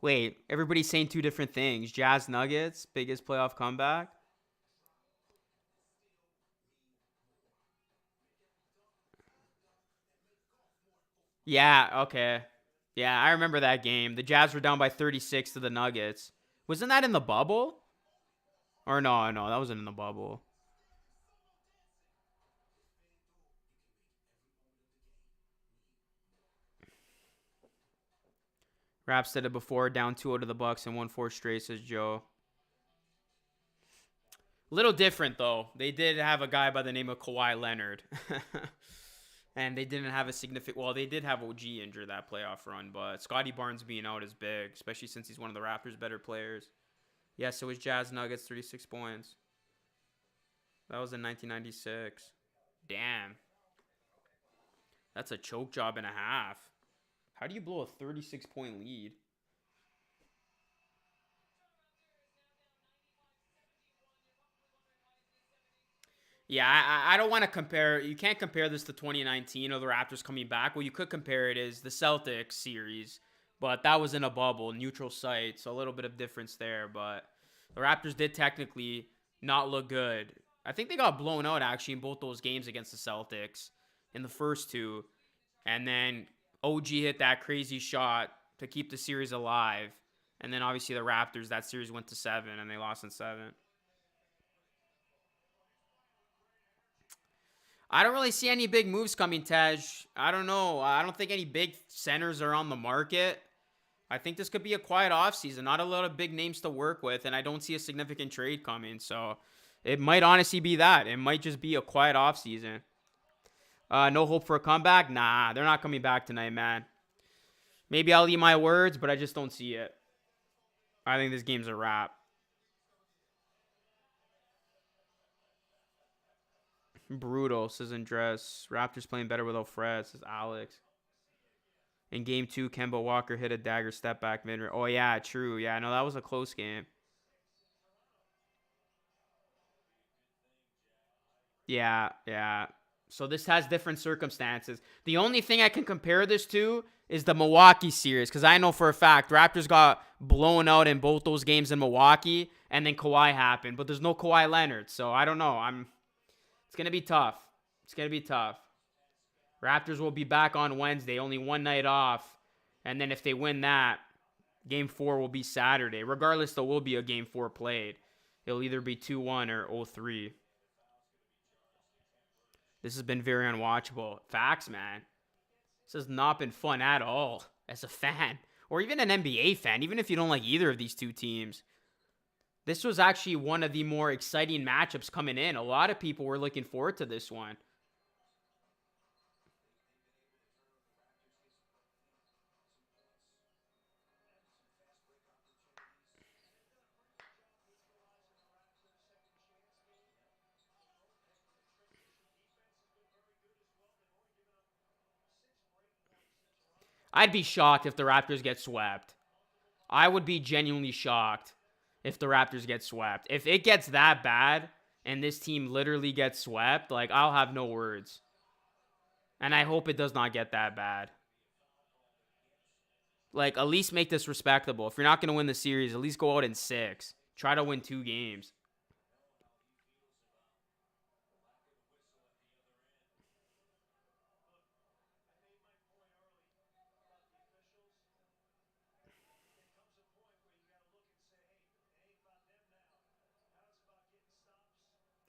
Wait, everybody's saying two different things. Jazz Nuggets, biggest playoff comeback. Yeah, okay. Yeah, I remember that game. The Jazz were down by 36 to the Nuggets. Wasn't that in the bubble? Or no, that wasn't in the bubble. Raps said it before, down 2-0 to the Bucks and won 4 straight, says Joe. Little different, though. They did have a guy by the name of Kawhi Leonard. And they didn't have a significant... Well, they did have OG injured that playoff run, but Scotty Barnes being out is big, especially since he's one of the Raptors' better players. Yeah, so it was Jazz Nuggets, 36 points. That was in 1996. Damn. That's a choke job and a half. How do you blow a 36-point lead? Yeah, I don't want to compare. You can't compare this to 2019 or the Raptors coming back. What you could compare it is the Celtics series, but that was in a bubble, neutral site, so a little bit of difference there. But the Raptors did technically not look good. I think they got blown out, actually, in both those games against the Celtics in the first two. And then OG hit that crazy shot to keep the series alive. And then, obviously, the Raptors, that series went to 7, and they lost in 7. I don't really see any big moves coming, Tej. I don't know. I don't think any big centers are on the market. I think this could be a quiet offseason. Not a lot of big names to work with, and I don't see a significant trade coming. So it might honestly be that. It might just be a quiet offseason. No hope for a comeback? Nah, they're not coming back tonight, man. Maybe I'll eat my words, but I just don't see it. I think this game's a wrap. Brutal, says Andres. Raptors playing better without Fred, says Alex. In game 2, Kemba Walker hit a dagger step back mid. Oh, yeah, true. Yeah, no, that was a close game. Yeah. So this has different circumstances. The only thing I can compare this to is the Milwaukee series, because I know for a fact Raptors got blown out in both those games in Milwaukee, and then Kawhi happened. But there's no Kawhi Leonard, so I don't know. It's going to be tough. Raptors will be back on Wednesday, only one night off. And then if they win that, Game 4 will be Saturday. Regardless, there will be a Game 4 played. It'll either be 2-1 or 0-3. This has been very unwatchable. Facts, man. This has not been fun at all as a fan. Or even an NBA fan, even if you don't like either of these two teams. This was actually one of the more exciting matchups coming in. A lot of people were looking forward to this one. I'd be shocked if the Raptors get swept. I would be genuinely shocked if the Raptors get swept. If it gets that bad and this team literally gets swept, like, I'll have no words. And I hope it does not get that bad. Like, at least make this respectable. If you're not going to win the series, at least go out in 6. Try to win 2 games.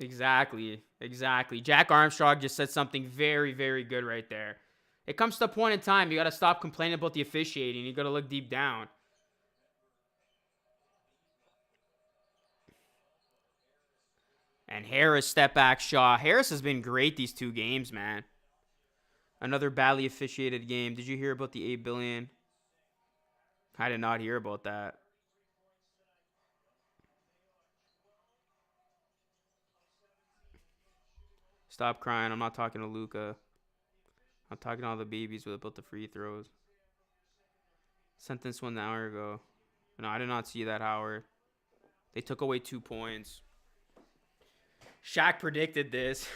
Exactly. Jack Armstrong just said something very, very good right there. It comes to a point in time, you got to stop complaining about the officiating. You got to look deep down. And Harris step back shot. Harris has been great these 2 games, man. Another badly officiated game. Did you hear about the $8 billion? I did not hear about that. Stop crying. I'm not talking to Luca. I'm talking to all the babies with about the free throws. Sent this 1 hour ago. No, I did not see that, Howard. They took away 2 points. Shaq predicted this.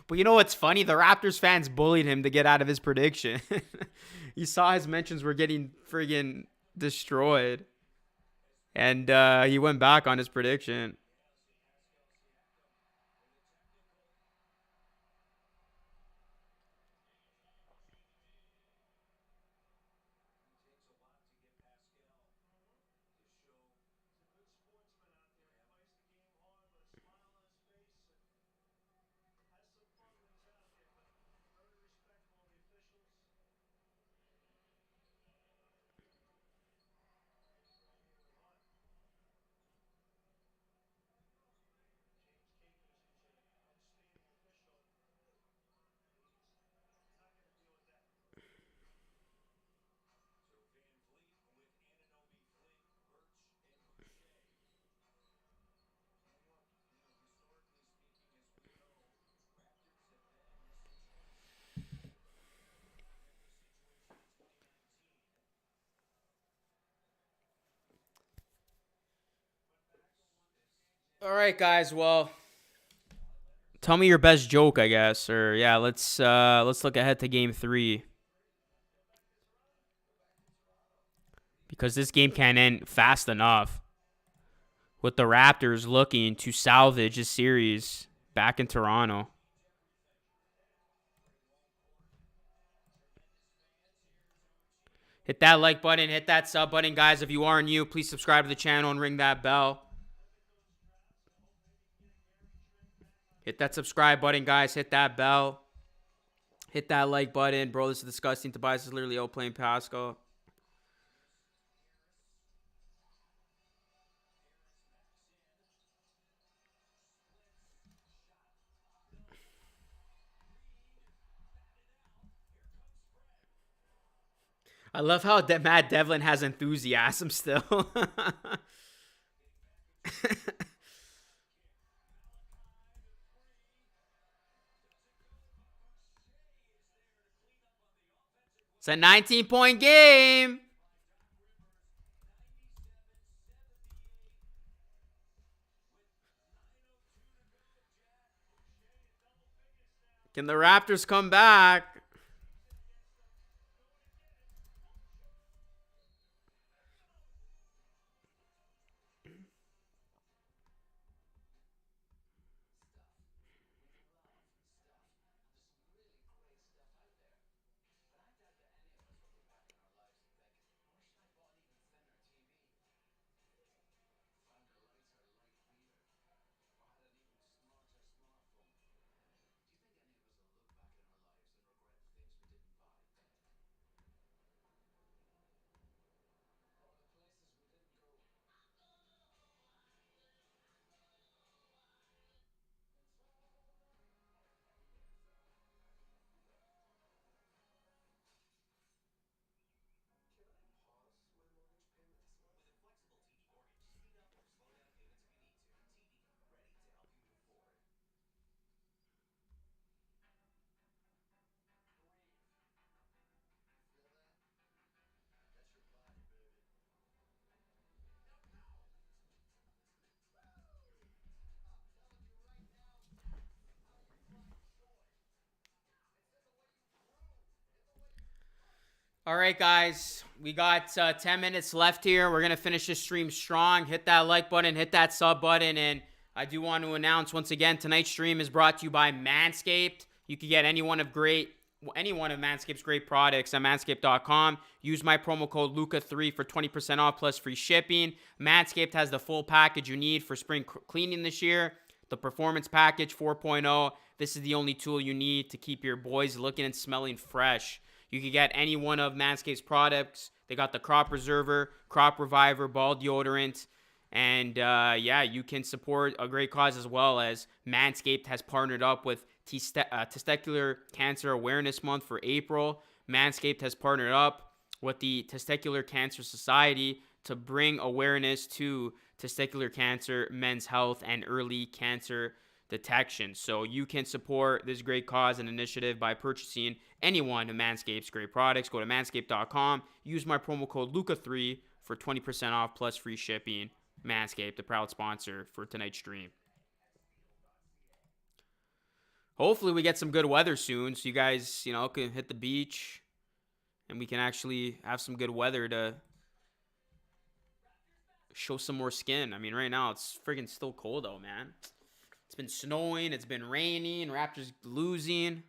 But you know what's funny? The Raptors fans bullied him to get out of his prediction. You saw his mentions were getting friggin' destroyed. And he went back on his prediction. All right, guys. Well, tell me your best joke, I guess. Or yeah, let's look ahead to game 3. Because this game can't end fast enough. With the Raptors looking to salvage a series back in Toronto. Hit that like button, hit that sub button, guys. If you are new, please subscribe to the channel and ring that bell. Hit that subscribe button, guys. Hit that bell. Hit that like button. Bro, this is disgusting. Tobias is literally outplaying Pascal. I love how Matt Devlin has enthusiasm still. It's a 19-point game. Can the Raptors come back? All right, guys. We got 10 minutes left here. We're going to finish this stream strong. Hit that like button. Hit that sub button. And I do want to announce once again, tonight's stream is brought to you by MANSCAPED. You can get any one of Manscaped's great products at manscaped.com. Use my promo code Luca3 for 20% off plus free shipping. Manscaped has the full package you need for spring cleaning this year. The Performance Package 4.0. This is the only tool you need to keep your boys looking and smelling fresh. You can get any one of Manscaped's products. They got the Crop Preserver, Crop Reviver, Ball Deodorant. And yeah, you can support a great cause as well, as Manscaped has partnered up with Testicular Cancer Awareness Month for April. Manscaped has partnered up with the Testicular Cancer Society to bring awareness to testicular cancer, men's health, and early cancer detection. So you can support this great cause and initiative by purchasing any one of Manscaped's great products. Go to manscaped.com. Use my promo code Luca3 for 20% off plus free shipping. Manscaped, the proud sponsor for tonight's stream. Hopefully we get some good weather soon so you guys, can hit the beach and we can actually have some good weather to show some more skin. I mean, right now it's friggin' still cold out, man. It's been snowing, it's been raining, Raptors losing.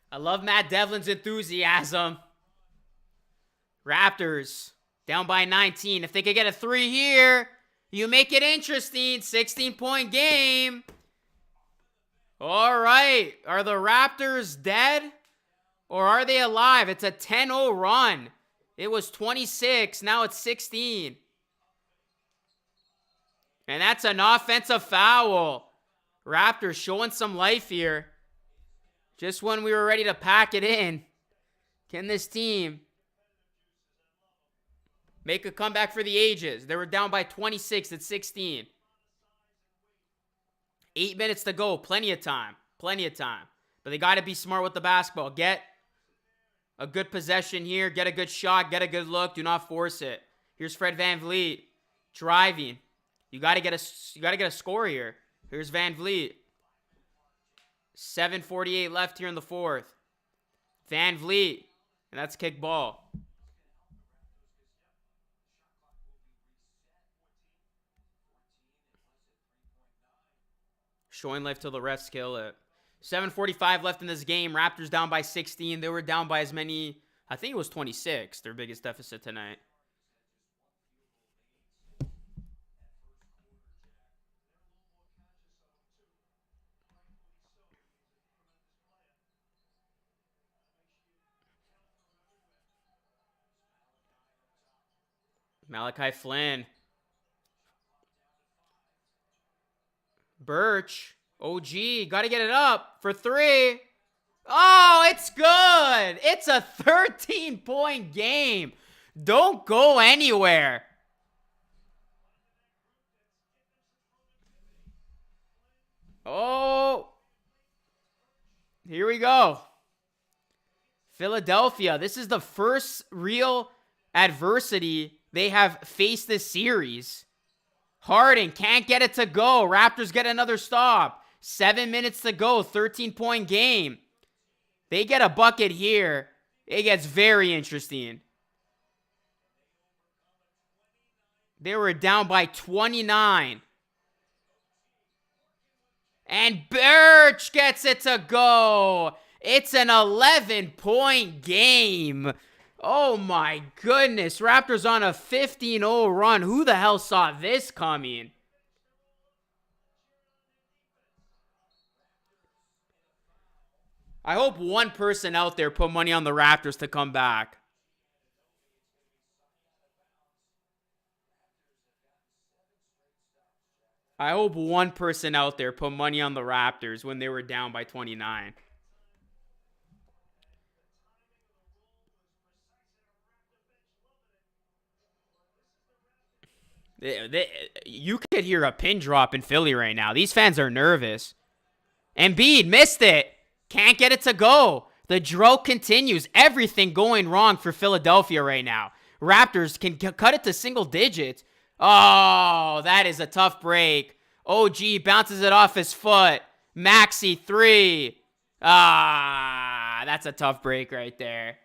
I love Matt Devlin's enthusiasm. Raptors down by 19. If they could get a 3 here, you make it interesting. 16-point game. All right. Are the Raptors dead or are they alive? It's a 10-0 run. It was 26. Now it's 16. And that's an offensive foul. Raptors showing some life here. Just when we were ready to pack it in, can this team make a comeback for the ages? They were down by 26 at 16. 8 minutes to go. Plenty of time. Plenty of time. But they got to be smart with the basketball. Get a good possession here. Get a good shot. Get a good look. Do not force it. Here's Fred VanVleet driving. You got to get a score here. Here's VanVleet. 7:48 left here in the fourth. VanVleet. And that's kick ball. Showing life till the refs kill it. 7:45 left in this game. Raptors down by 16. They were down by as many, I think it was 26, their biggest deficit tonight. Malachi Flynn. Birch. OG. Got to get it up for 3. Oh, it's good. It's a 13-point game. Don't go anywhere. Oh. Here we go. Philadelphia. This is the first real adversity they have faced this series. Harden can't get it to go. Raptors get another stop. 7 minutes to go. 13-point game. They get a bucket here. It gets very interesting. They were down by 29. And Birch gets it to go. It's an 11-point game. Oh my goodness. Raptors on a 15-0 run. Who the hell saw this coming? I hope one person out there put money on the Raptors to come back. I hope one person out there put money on the Raptors when they were down by 29. You could hear a pin drop in Philly right now. These fans are nervous. Embiid missed it. Can't get it to go. The drought continues. Everything going wrong for Philadelphia right now. Raptors can cut it to single digits. Oh, that is a tough break. OG bounces it off his foot. Maxey 3. Ah, that's a tough break right there.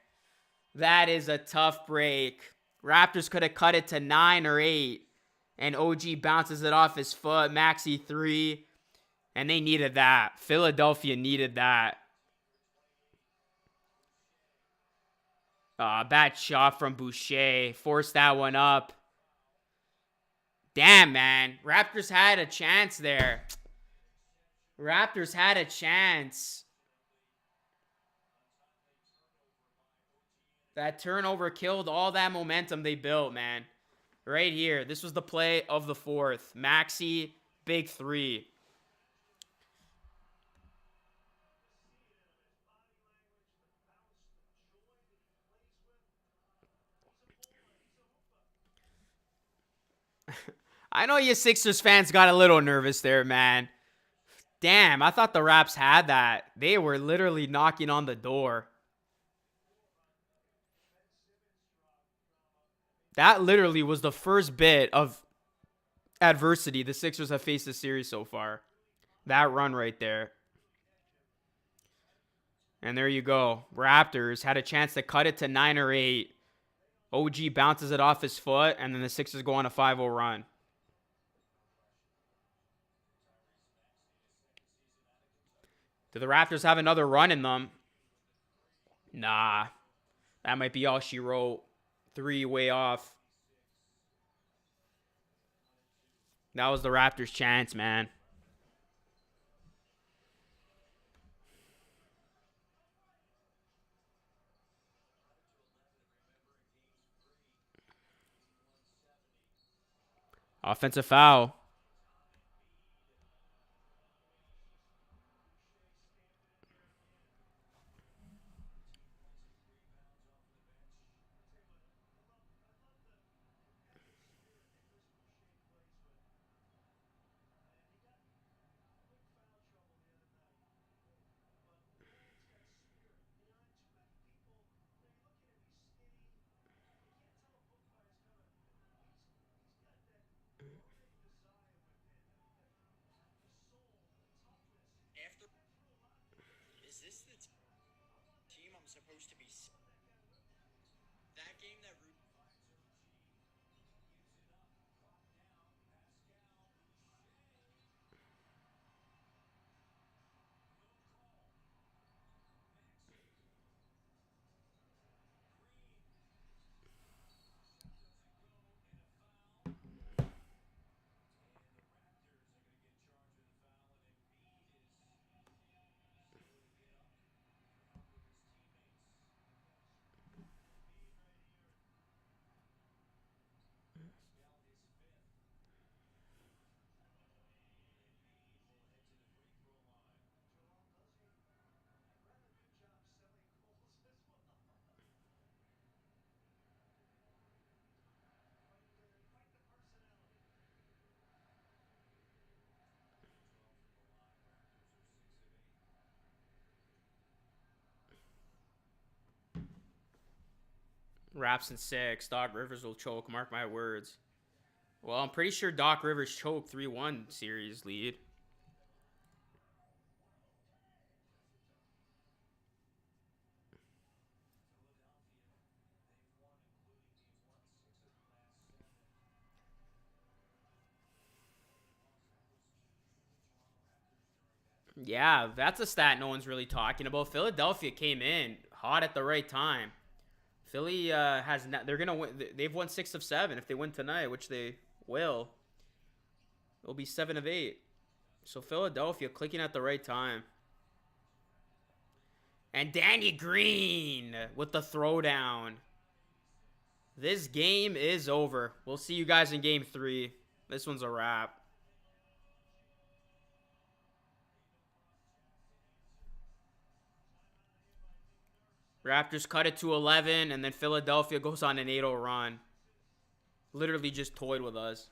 That is a tough break. Raptors could have cut it to 9 or 8. And OG bounces it off his foot. Maxey 3. And they needed that. Philadelphia needed that. Bad shot from Boucher. Forced that one up. Damn, man. Raptors had a chance there. Raptors had a chance. That turnover killed all that momentum they built, man. Right here. This was the play of the fourth. Maxey, big 3. I know you Sixers fans got a little nervous there, man. Damn, I thought the Raps had that. They were literally knocking on the door. That literally was the first bit of adversity the Sixers have faced this series so far. That run right there. And there you go. Raptors had a chance to cut it to 9 or 8. OG bounces it off his foot, and then the Sixers go on a 5-0 run. Do the Raptors have another run in them? Nah. That might be all she wrote. 3 way off. That was the Raptors' chance, man. Offensive foul. Is this the team I'm supposed to be? That game that Raps in 6. Doc Rivers will choke. Mark my words. Well, I'm pretty sure Doc Rivers choked 3-1 series lead. Yeah, that's a stat no one's really talking about. Philadelphia came in hot at the right time. Philly they're gonna win. They've won 6 of 7. If they win tonight, which they will, it'll be 7 of 8. So Philadelphia clicking at the right time. And Danny Green with the throwdown. This game is over. We'll see you guys in game 3. This one's a wrap. Raptors cut it to 11, and then Philadelphia goes on an 8-0 run. Literally just toyed with us.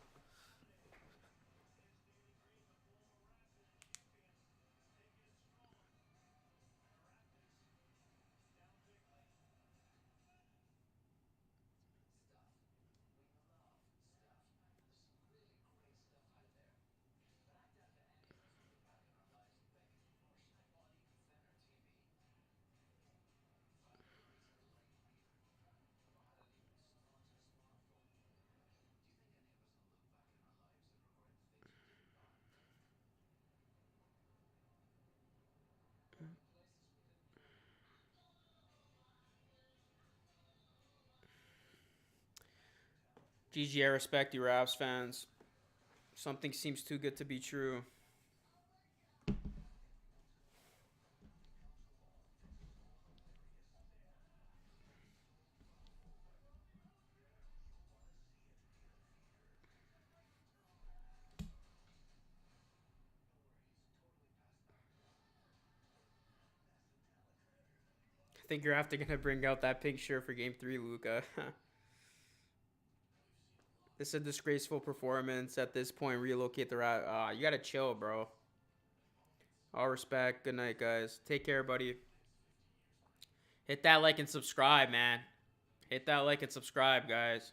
GG, I respect you, Raps fans. Something seems too good to be true. I think you're after gonna bring out that pink shirt for game 3, Luca. This is a disgraceful performance. At this point, relocate the route. You gotta chill, bro. All respect. Good night, guys. Take care, buddy. Hit that like and subscribe, man. Hit that like and subscribe, guys.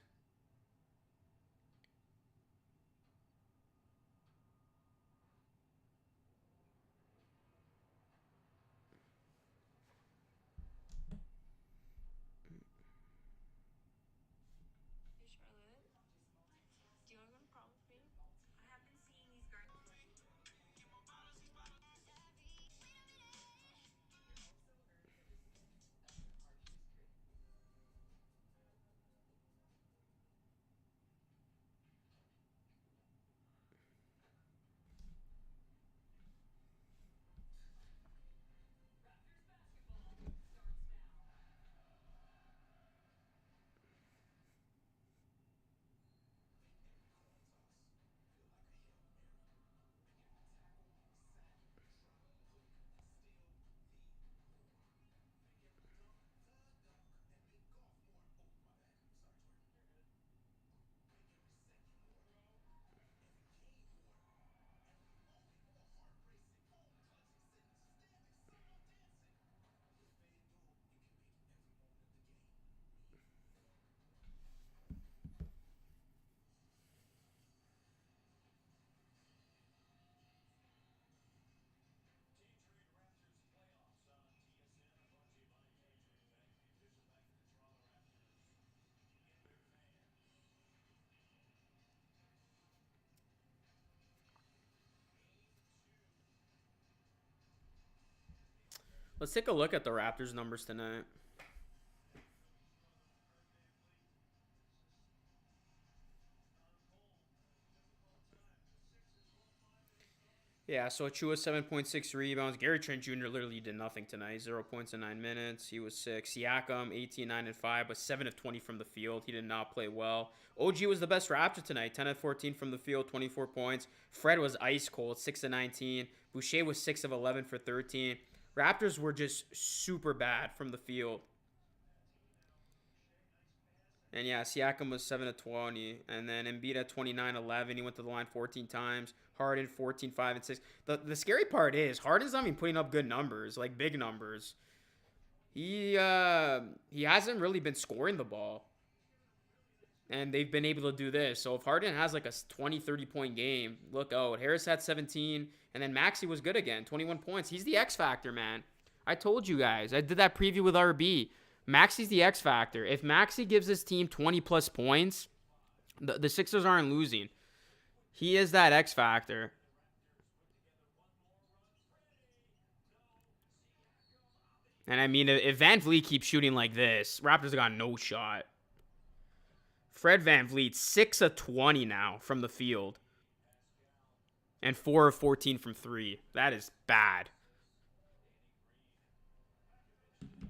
Let's take a look at the Raptors numbers tonight. Yeah, so Achua 7.6 rebounds. Gary Trent Jr. literally did nothing tonight. 0 points in 9 minutes. He was 6. Siakam 18, 9, and 5, but 7 of 20 from the field. He did not play well. OG was the best Raptor tonight. 10 of 14 from the field, 24 points. Fred was ice cold, 6 of 19. Boucher was 6 of 11 for 13. Raptors were just super bad from the field. And yeah, Siakam was 7 of 20. And then Embiid at 29, 11. He went to the line 14 times. Harden 14, 5, and 6. The scary part is Harden's not even putting up good numbers, like big numbers. He hasn't really been scoring the ball. And they've been able to do this. So if Harden has like a 20, 30-point game, look out. Harris had 17. And then Maxey was good again. 21 points. He's the X factor, man. I told you guys. I did that preview with RB. Maxey's the X factor. If Maxey gives his team 20-plus points, the Sixers aren't losing. He is that X factor. And I mean, if Van Vliet keeps shooting like this, Raptors have got no shot. Fred Van Vliet, 6 of 20 now from the field. And 4 of 14 from 3. That is bad.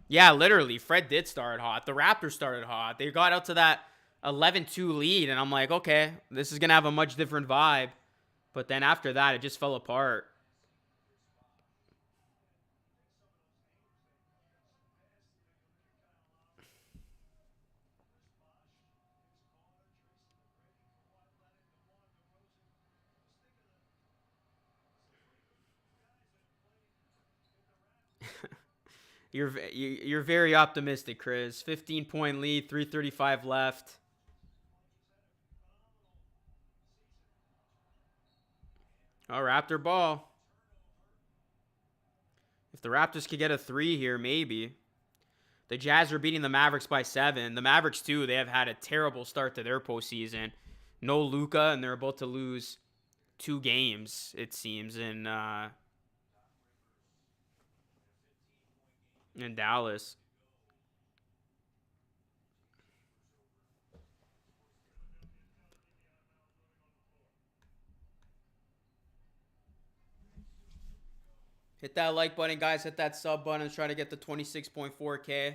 Yeah, literally, Fred did start hot. The Raptors started hot. They got out to that 11-2 lead, and I'm like, okay, this is going to have a much different vibe. But then after that, it just fell apart. You're very optimistic, Chris. 15-point lead, 3:35 left. Oh, Raptor ball. If the Raptors could get a 3 here, maybe. The Jazz are beating the Mavericks by 7. The Mavericks, too, they have had a terrible start to their postseason. No Luka, and they're about to lose 2 games, it seems, in Dallas. Hit that like button, guys. Hit that sub button. Try to get the 26.4K.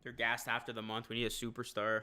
They're gassed after the month. We need a superstar.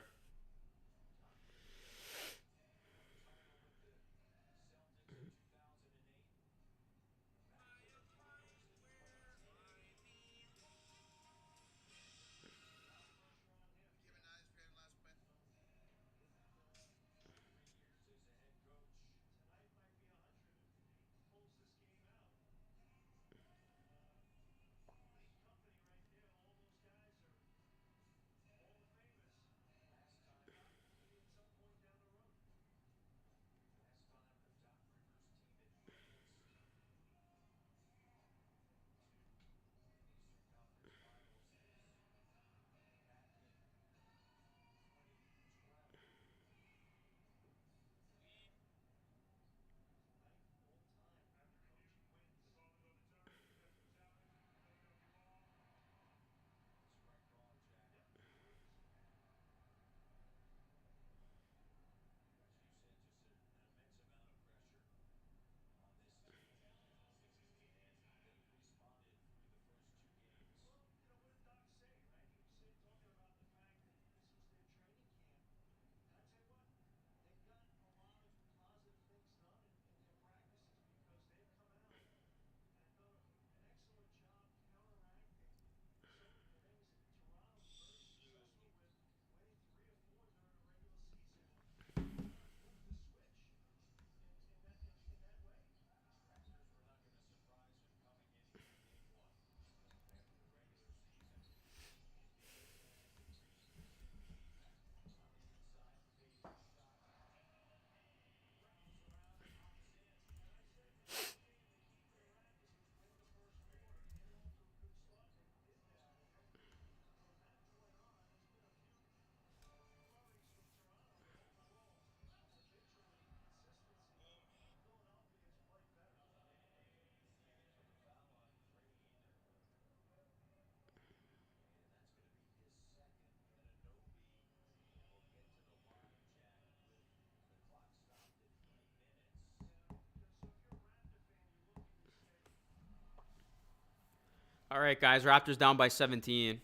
All right, guys. Raptors down by 17.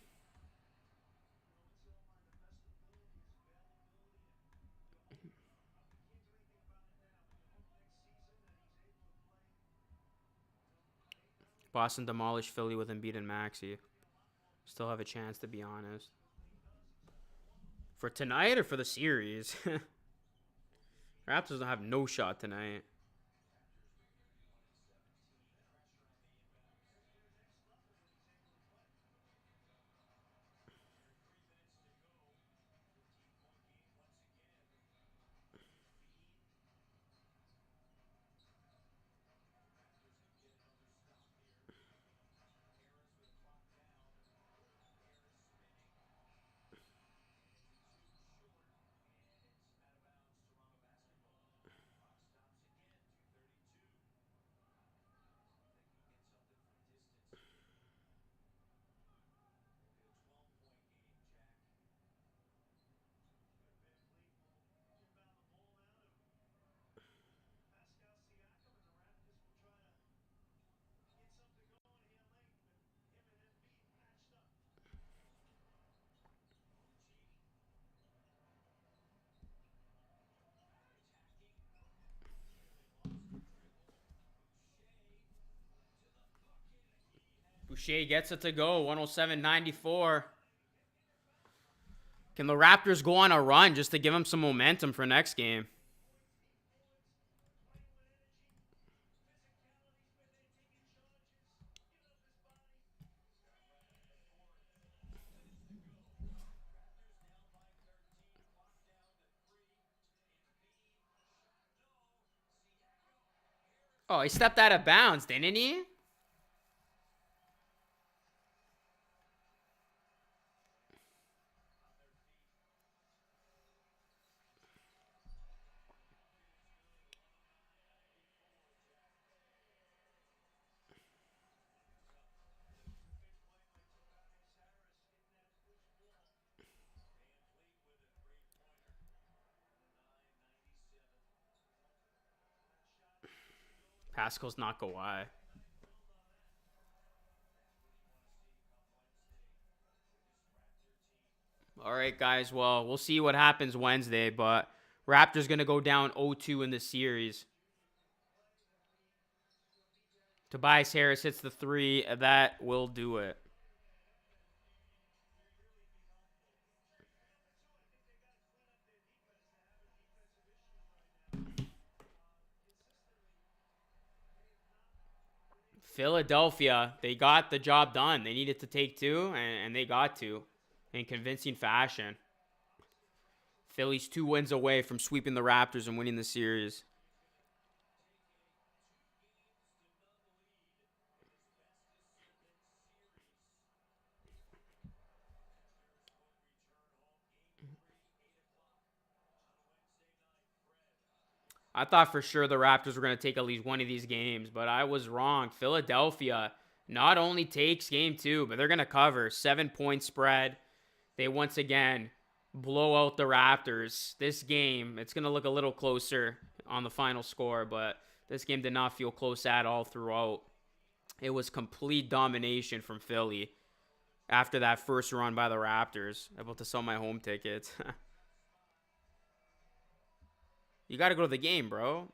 Boston demolished Philly with Embiid and Maxey. Still have a chance, to be honest. For tonight or for the series? Raptors don't have no shot tonight. Boucher gets it to go. 107-94. Can the Raptors go on a run just to give them some momentum for next game? Oh, he stepped out of bounds, didn't he? Pascal's not Kawhi. All right, guys. Well, we'll see what happens Wednesday, but Raptors going to go down 0-2 in the series. Tobias Harris hits the 3. That will do it. Philadelphia, they got the job done. They needed to take 2, and they got 2 in convincing fashion. Philly's 2 wins away from sweeping the Raptors and winning the series. I thought for sure the Raptors were going to take at least one of these games, but I was wrong. Philadelphia not only takes game 2, but they're going to cover. 7-point spread. They once again blow out the Raptors. This game, it's going to look a little closer on the final score, but this game did not feel close at all throughout. It was complete domination from Philly after that first run by the Raptors. Able to sell my home tickets. You got to go to the game, bro.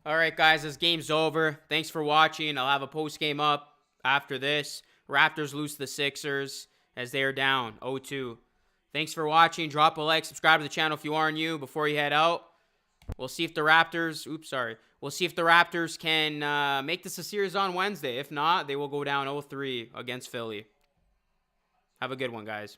All right, guys, this game's over. Thanks for watching. I'll have a post-game up after this. Raptors lose to the Sixers as they are down 0-2. Thanks for watching. Drop a like. Subscribe to the channel if you are new before you head out. We'll see if the Raptors... Oops, sorry. We'll see if the Raptors can make this a series on Wednesday. If not, they will go down 0-3 against Philly. Have a good one, guys.